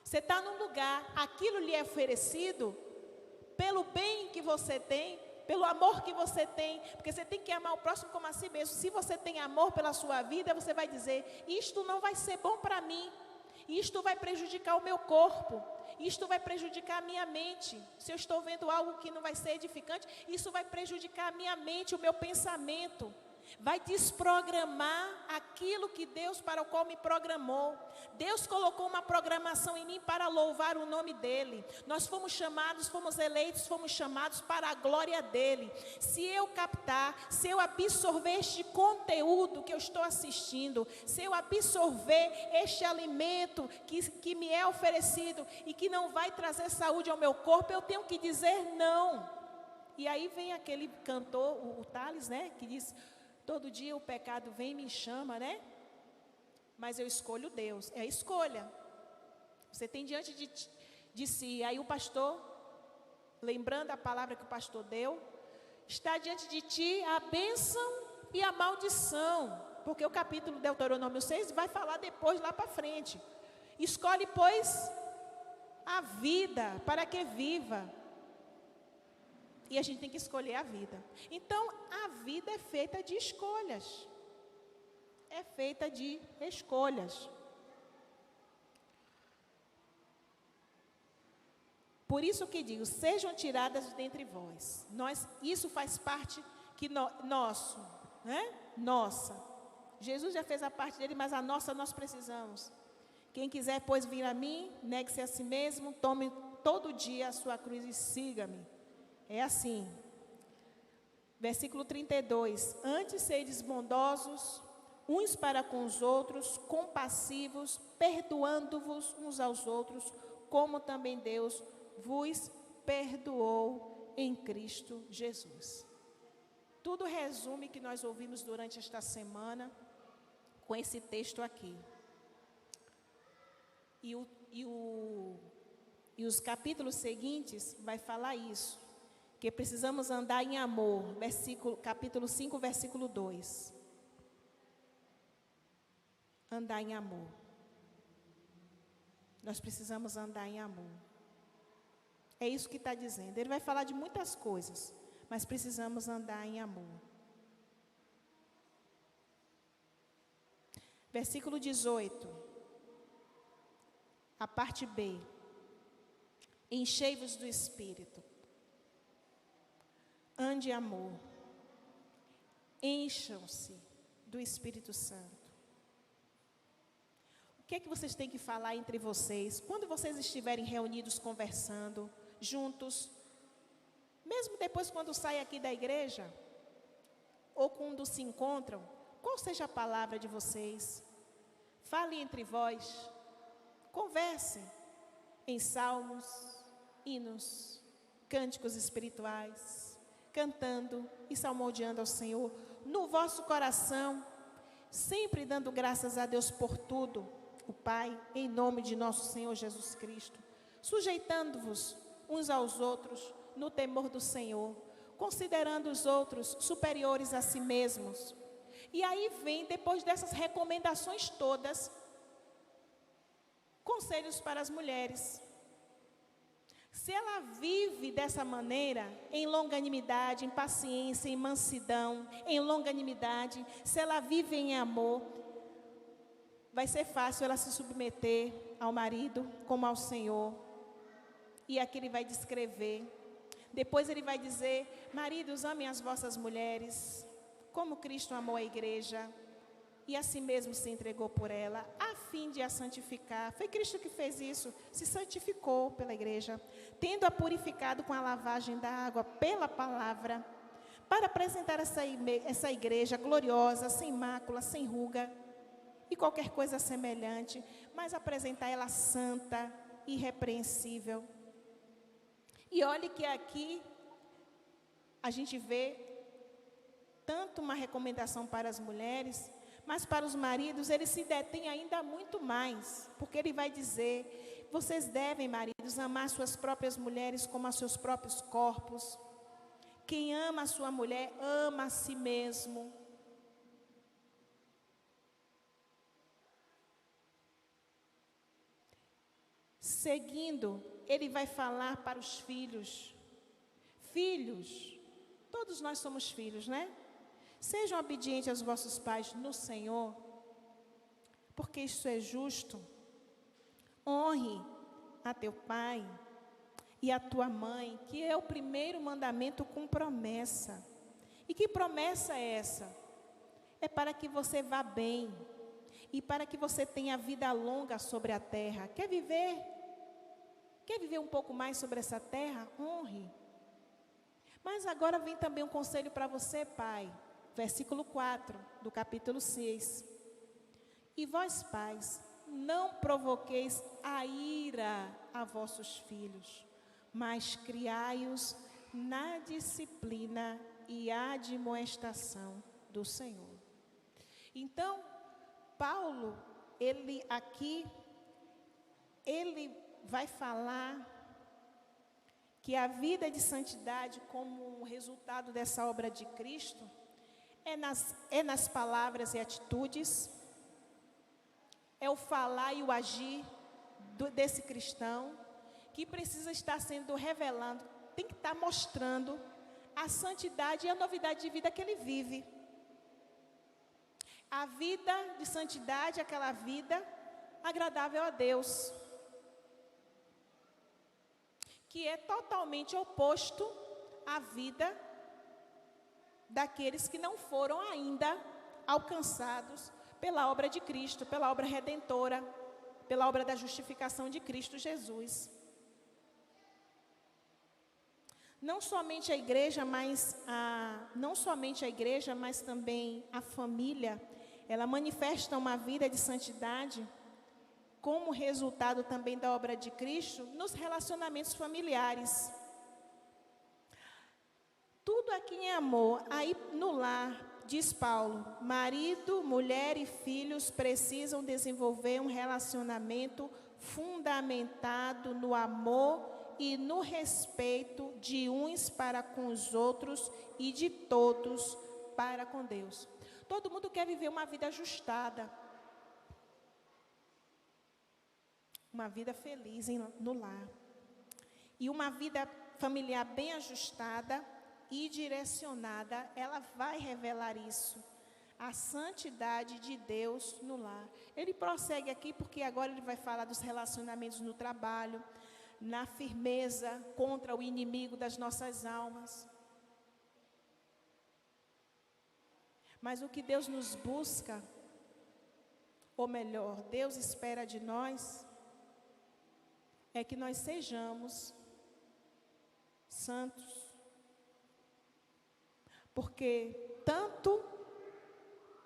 Você está num lugar, aquilo lhe é oferecido pelo bem que você tem, pelo amor que você tem, porque você tem que amar o próximo como a si mesmo. Se você tem amor pela sua vida, você vai dizer, isto não vai ser bom para mim, isto vai prejudicar o meu corpo, isto vai prejudicar a minha mente. Se eu estou vendo algo que não vai ser edificante, isso vai prejudicar a minha mente, o meu pensamento. vai desprogramar aquilo que Deus para o qual me programou. Deus colocou uma programação em mim para louvar o nome dEle. Nós fomos chamados, fomos eleitos, fomos chamados para a glória dEle. Se eu captar, se eu absorver este conteúdo que eu estou assistindo, se eu absorver este alimento que me é oferecido e que não vai trazer saúde ao meu corpo, eu tenho que dizer não. E aí vem aquele cantor, o Thales, né, que diz: todo dia o pecado vem e me chama, né? Mas eu escolho Deus. É a escolha. Você tem diante de si. Aí o pastor, lembrando a palavra que o pastor deu, está diante de ti a bênção e a maldição. Porque o capítulo de Deuteronômio 6 vai falar depois, lá para frente. Escolhe, pois, a vida para que viva. E a gente tem que escolher a vida. Então, a vida é feita de escolhas. É feita de escolhas. Por isso que digo, sejam tiradas dentre vós. Isso faz parte nosso, né? Nossa. Jesus já fez a parte dele, mas a nossa nós precisamos. Quem quiser, pois, vir a mim, negue-se a si mesmo, tome todo dia a sua cruz e siga-me. É assim. Versículo 32. Antes sedes bondosos uns para com os outros, compassivos, perdoando-vos uns aos outros, como também Deus vos perdoou em Cristo Jesus. Tudo resume que nós ouvimos durante esta semana com esse texto aqui. E os capítulos seguintes vai falar isso. Que precisamos andar em amor, capítulo 5, versículo 2. Andar em amor. Nós precisamos andar em amor. É isso que está dizendo. Ele vai falar de muitas coisas, mas precisamos andar em amor. Versículo 18. A parte B. Enchei-vos do Espírito. Ande em amor. Encham-se do Espírito Santo. O que é que vocês têm que falar entre vocês? Quando vocês estiverem reunidos conversando, juntos, mesmo depois quando saem aqui da igreja, ou quando se encontram, qual seja a palavra de vocês? Fale entre vós, conversem em salmos, hinos, cânticos espirituais, cantando e salmodiando ao Senhor, no vosso coração, sempre dando graças a Deus por tudo, o Pai, em nome de nosso Senhor Jesus Cristo, sujeitando-vos uns aos outros no temor do Senhor, considerando os outros superiores a si mesmos. E aí vem, depois dessas recomendações todas, conselhos para as mulheres. Se ela vive dessa maneira, em longanimidade, em paciência, em mansidão, em longanimidade, se ela vive em amor, vai ser fácil ela se submeter ao marido como ao Senhor. E aqui ele vai descrever. Depois ele vai dizer: maridos, amem as vossas mulheres, como Cristo amou a igreja, e assim mesmo se entregou por ela, a fim de a santificar. Foi Cristo que fez isso, se santificou pela igreja, tendo-a purificado com a lavagem da água pela palavra, para apresentar essa igreja gloriosa, sem mácula, sem ruga, e qualquer coisa semelhante, mas apresentar ela santa, irrepreensível. E olhe que aqui a gente vê tanto uma recomendação para as mulheres, mas para os maridos ele se detém ainda muito mais, porque ele vai dizer: vocês devem, maridos, amar suas próprias mulheres como a seus próprios corpos. Quem ama a sua mulher, ama a si mesmo. Seguindo, ele vai falar para os filhos. Filhos, todos nós somos filhos, né? Sejam obedientes aos vossos pais no Senhor, porque isso é justo. Honre a teu pai e a tua mãe, que é o primeiro mandamento com promessa. E que promessa é essa? é para que você vá bem e para que você tenha vida longa sobre a terra. Quer viver? Quer viver um pouco mais sobre essa terra? Honre. Mas agora vem também um conselho para você, pai. Versículo 4 do capítulo 6. E vós, pais, não provoqueis a ira a vossos filhos, mas criai-os na disciplina e admoestação do Senhor. Então, Paulo, ele vai falar que a vida de santidade, como um resultado dessa obra de Cristo, é nas palavras e atitudes, é o falar e o agir desse cristão, que precisa estar sendo revelando, tem que estar mostrando a santidade e a novidade de vida que ele vive. A vida de santidade, aquela vida agradável a Deus, que é totalmente oposto à vida daqueles que não foram ainda alcançados pela obra de Cristo, pela obra redentora, pela obra da justificação de Cristo Jesus. Não somente a igreja, mas também a família, ela manifesta uma vida de santidade como resultado também da obra de Cristo nos relacionamentos familiares. Tudo aqui em amor. Aí no lar, diz Paulo, marido, mulher e filhos precisam desenvolver um relacionamento fundamentado no amor e no respeito de uns para com os outros e de todos para com Deus. Todo mundo quer viver uma vida ajustada, uma vida feliz no lar. E uma vida familiar bem ajustada e direcionada, ela vai revelar isso, a santidade de Deus no lar. Ele prossegue aqui porque agora ele vai falar dos relacionamentos no trabalho, na firmeza contra o inimigo das nossas almas. Mas o que Deus nos busca, ou melhor, Deus espera de nós, é que nós sejamos santos. Porque tanto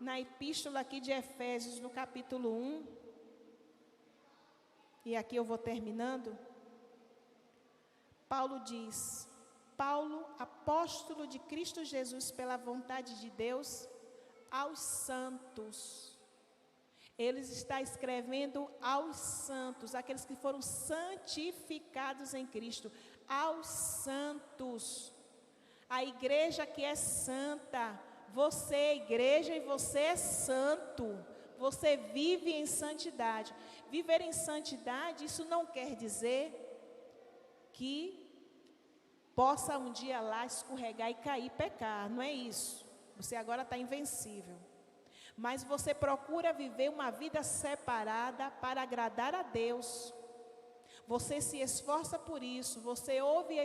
na epístola aqui de Efésios, no capítulo 1, e aqui eu vou terminando, Paulo diz, Paulo, apóstolo de Cristo Jesus pela vontade de Deus, aos santos. Ele está escrevendo aos santos, aqueles que foram santificados em Cristo, aos santos. A igreja que é santa, você é igreja e você é santo, você vive em santidade. Viver em santidade, isso não quer dizer que possa um dia lá escorregar e cair e pecar, não é isso. Você agora está invencível. Mas você procura viver uma vida separada para agradar a Deus. Você se esforça por isso, você ouve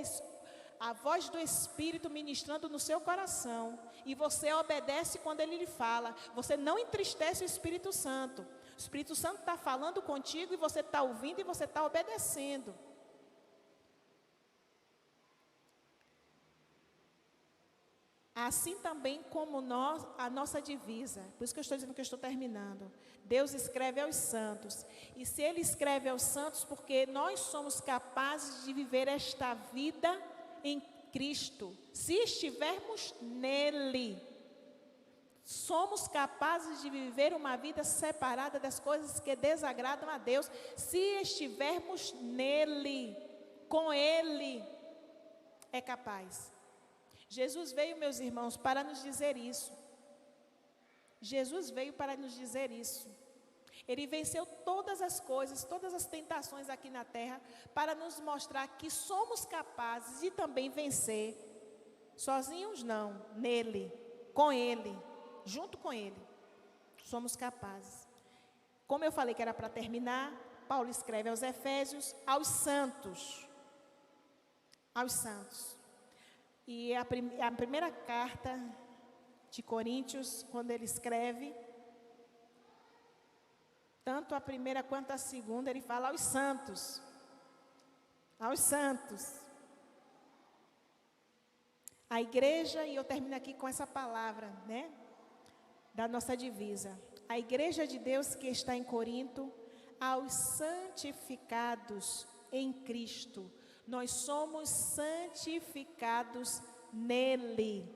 a voz do Espírito ministrando no seu coração, e você obedece quando Ele lhe fala. Você não entristece o Espírito Santo. O Espírito Santo está falando contigo e você está ouvindo e você está obedecendo. Assim também como a nossa divisa. Por isso que eu estou dizendo que eu estou terminando. Deus escreve aos santos. E se Ele escreve aos santos, porque nós somos capazes de viver esta vida em Cristo, se estivermos nele, somos capazes de viver uma vida separada das coisas que desagradam a Deus, se estivermos nele, com Ele, é capaz. Jesus veio, meus irmãos, para nos dizer isso. Jesus veio para nos dizer isso. Ele venceu todas as coisas, todas as tentações aqui na terra, para nos mostrar que somos capazes de também vencer. Sozinhos não, nele, com Ele, junto com Ele, somos capazes. Como eu falei que era para terminar, Paulo escreve aos Efésios, aos santos. Aos santos. E a primeira carta de Coríntios, quando ele escreve, tanto a primeira quanto a segunda, ele fala aos santos. Aos santos. A igreja, e eu termino aqui com essa palavra, né? Da nossa divisa. A igreja de Deus que está em Corinto, aos santificados em Cristo. Nós somos santificados nele,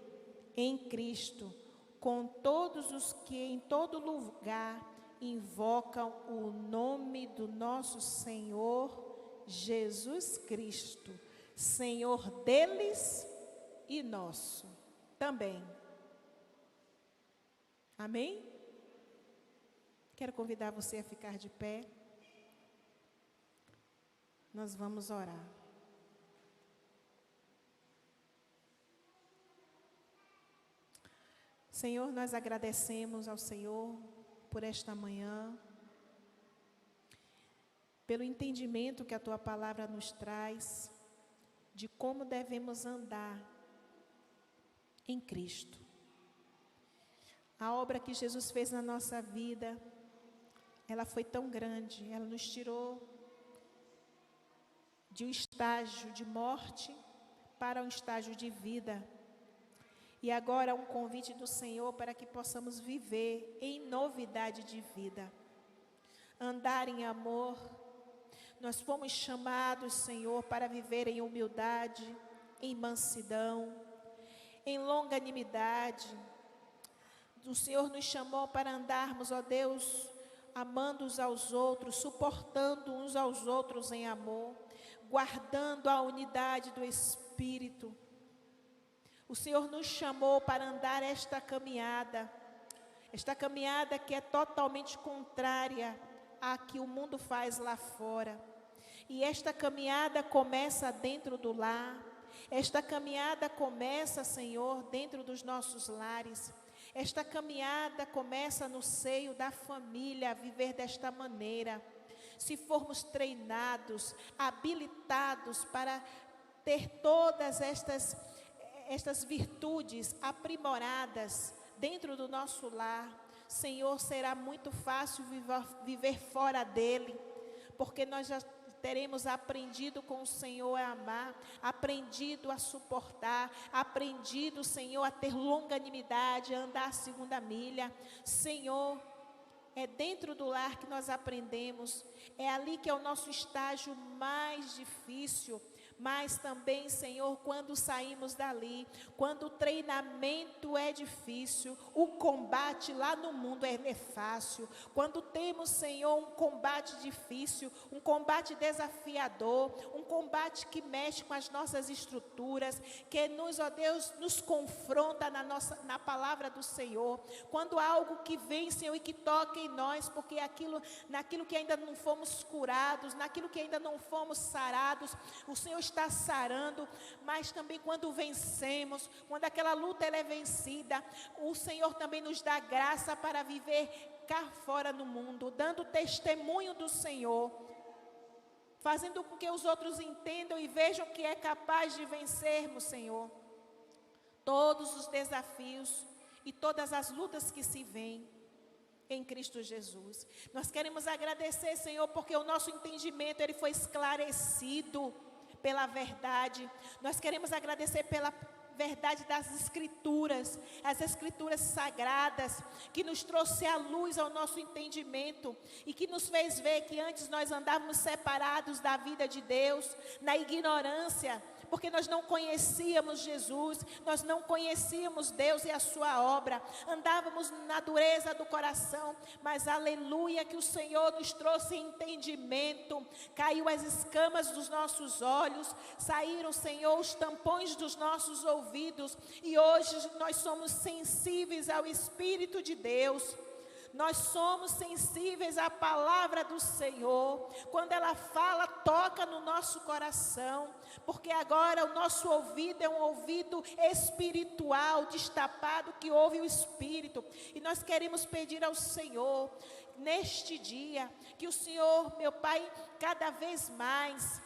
em Cristo, com todos os que em todo lugar invocam o nome do nosso Senhor Jesus Cristo, Senhor deles e nosso também. Amém? Quero convidar você a ficar de pé. Nós vamos orar. Senhor, nós agradecemos ao Senhor por esta manhã, pelo entendimento que a Tua palavra nos traz, de como devemos andar em Cristo. A obra que Jesus fez na nossa vida, ela foi tão grande, ela nos tirou de um estágio de morte para um estágio de vida. E agora um convite do Senhor para que possamos viver em novidade de vida. Andar em amor. Nós fomos chamados, Senhor, para viver em humildade, em mansidão, em longanimidade. O Senhor nos chamou para andarmos, ó Deus, amando uns aos outros, suportando uns aos outros em amor, guardando a unidade do Espírito. O Senhor nos chamou para andar esta caminhada que é totalmente contrária à que o mundo faz lá fora. E esta caminhada começa dentro do lar, esta caminhada começa, Senhor, dentro dos nossos lares. Esta caminhada começa no seio da família, a viver desta maneira. Se formos treinados, habilitados para ter todas estas virtudes aprimoradas dentro do nosso lar, Senhor, será muito fácil viver fora dele, porque nós já teremos aprendido com o Senhor a amar, aprendido a suportar, aprendido, Senhor, a ter longanimidade, a andar a segunda milha. Senhor, é dentro do lar que nós aprendemos, é ali que é o nosso estágio mais difícil. Mas também, Senhor, quando saímos dali, quando o treinamento é difícil, o combate lá no mundo é fácil. Quando temos, Senhor, um combate difícil, um combate desafiador, um combate que mexe com as nossas estruturas, que nos, ó Deus, nos confronta na palavra do Senhor. Quando há algo que vem, Senhor, e que toca em nós, porque naquilo que ainda não fomos curados, naquilo que ainda não fomos sarados, o Senhor está sarando. Mas também quando vencemos, quando aquela luta ela é vencida, o Senhor também nos dá graça para viver cá fora no mundo, dando testemunho do Senhor, fazendo com que os outros entendam e vejam que é capaz de vencermos, Senhor, todos os desafios e todas as lutas que se vêm em Cristo Jesus. Nós queremos agradecer, Senhor, porque o nosso entendimento ele foi esclarecido pela verdade. Nós queremos agradecer pela verdade das Escrituras, as Escrituras sagradas, que nos trouxe a luz ao nosso entendimento e que nos fez ver que antes nós andávamos separados da vida de Deus, na ignorância, porque nós não conhecíamos Jesus, nós não conhecíamos Deus e a sua obra, andávamos na dureza do coração, mas aleluia que o Senhor nos trouxe entendimento, caiu as escamas dos nossos olhos, saíram, Senhor, os tampões dos nossos ouvidos, e hoje nós somos sensíveis ao Espírito de Deus. Nós somos sensíveis à palavra do Senhor. Quando ela fala, toca no nosso coração. Porque agora o nosso ouvido é um ouvido espiritual, destapado, que ouve o Espírito. E nós queremos pedir ao Senhor, neste dia, que o Senhor, meu Pai, cada vez mais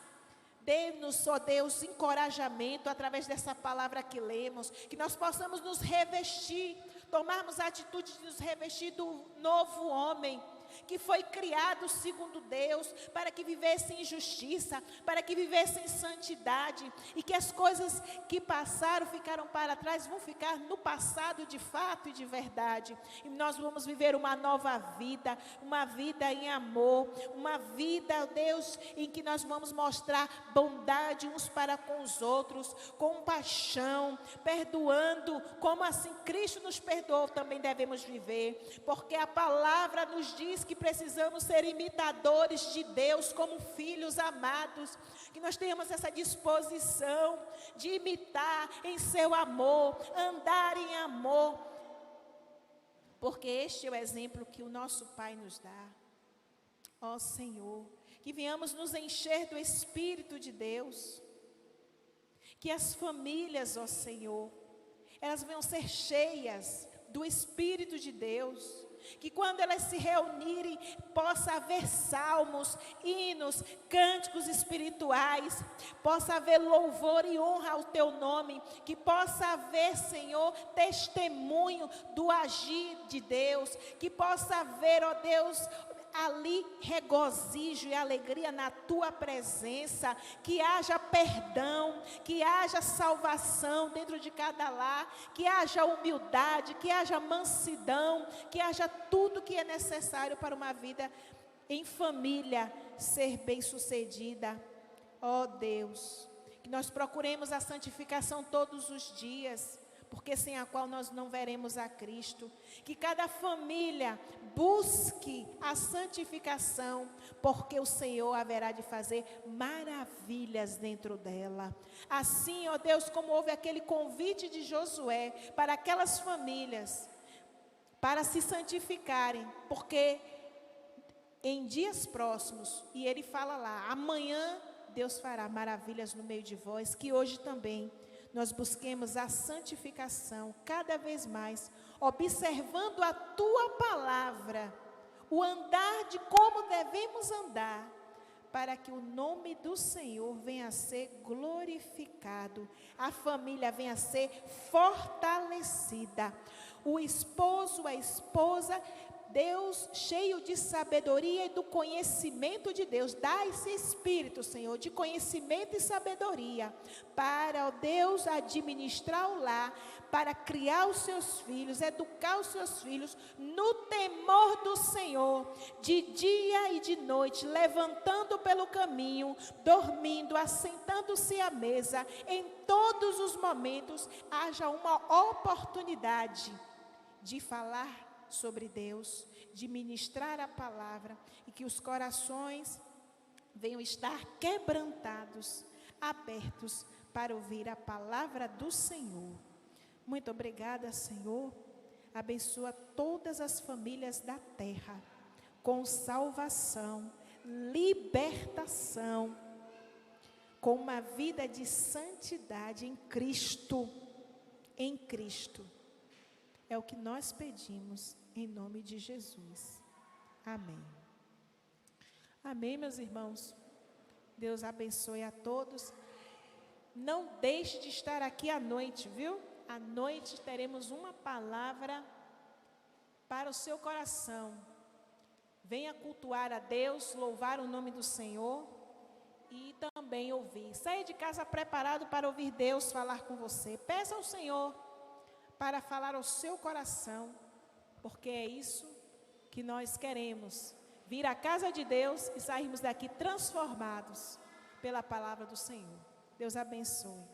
dê-nos, ó Deus, encorajamento através dessa palavra que lemos, que nós possamos nos revestir tomarmos a atitude de nos revestir do novo homem, que foi criado segundo Deus, para que vivesse em justiça, para que vivesse em santidade, e que as coisas que passaram, ficaram para trás, vão ficar no passado de fato e de verdade, e nós vamos viver uma nova vida, uma vida em amor, uma vida, Deus, em que nós vamos mostrar bondade uns para com os outros, compaixão, perdoando, como assim Cristo nos perdoou, também devemos viver, porque a palavra nos diz que precisamos ser imitadores de Deus como filhos amados, que nós tenhamos essa disposição de imitar em seu amor, andar em amor, porque este é o exemplo que o nosso Pai nos dá. Ó Senhor, que venhamos nos encher do Espírito de Deus, que as famílias, ó Senhor, elas venham ser cheias do Espírito de Deus, que quando elas se reunirem, possa haver salmos, hinos, cânticos espirituais, possa haver louvor e honra ao Teu nome, que possa haver, Senhor, testemunho do agir de Deus, que possa haver, ó Deus, ali regozijo e alegria na Tua presença, que haja perdão, que haja salvação dentro de cada lar, que haja humildade, que haja mansidão, que haja tudo que é necessário para uma vida em família ser bem-sucedida. Ó Deus, que nós procuremos a santificação todos os dias, porque sem a qual nós não veremos a Cristo. Que cada família busque a santificação, porque o Senhor haverá de fazer maravilhas dentro dela. Assim, ó Deus, como houve aquele convite de Josué para aquelas famílias, para se santificarem, porque em dias próximos, e ele fala lá, amanhã Deus fará maravilhas no meio de vós, que hoje também nós busquemos a santificação cada vez mais, observando a Tua palavra, o andar de como devemos andar, para que o nome do Senhor venha a ser glorificado, a família venha a ser fortalecida, o esposo, a esposa, Deus cheio de sabedoria e do conhecimento de Deus, dá esse espírito, Senhor, de conhecimento e sabedoria, para, ó Deus, administrar o lar, para criar os seus filhos, educar os seus filhos, no temor do Senhor, de dia e de noite, levantando pelo caminho, dormindo, assentando-se à mesa, em todos os momentos, haja uma oportunidade de falar sobre Deus, de ministrar a palavra, e que os corações venham estar quebrantados, abertos para ouvir a palavra do Senhor. Muito obrigada, Senhor. Abençoa todas as famílias da terra com salvação, libertação, com uma vida de santidade em Cristo. Em Cristo. É o que nós pedimos, em nome de Jesus. Amém. Amém, meus irmãos. Deus abençoe a todos. Não deixe de estar aqui à noite, viu? À noite teremos uma palavra para o seu coração. Venha cultuar a Deus, louvar o nome do Senhor e também ouvir. Saia de casa preparado para ouvir Deus falar com você. Peça ao Senhor para falar ao seu coração, porque é isso que nós queremos, vir à casa de Deus e sairmos daqui transformados pela palavra do Senhor. Deus abençoe.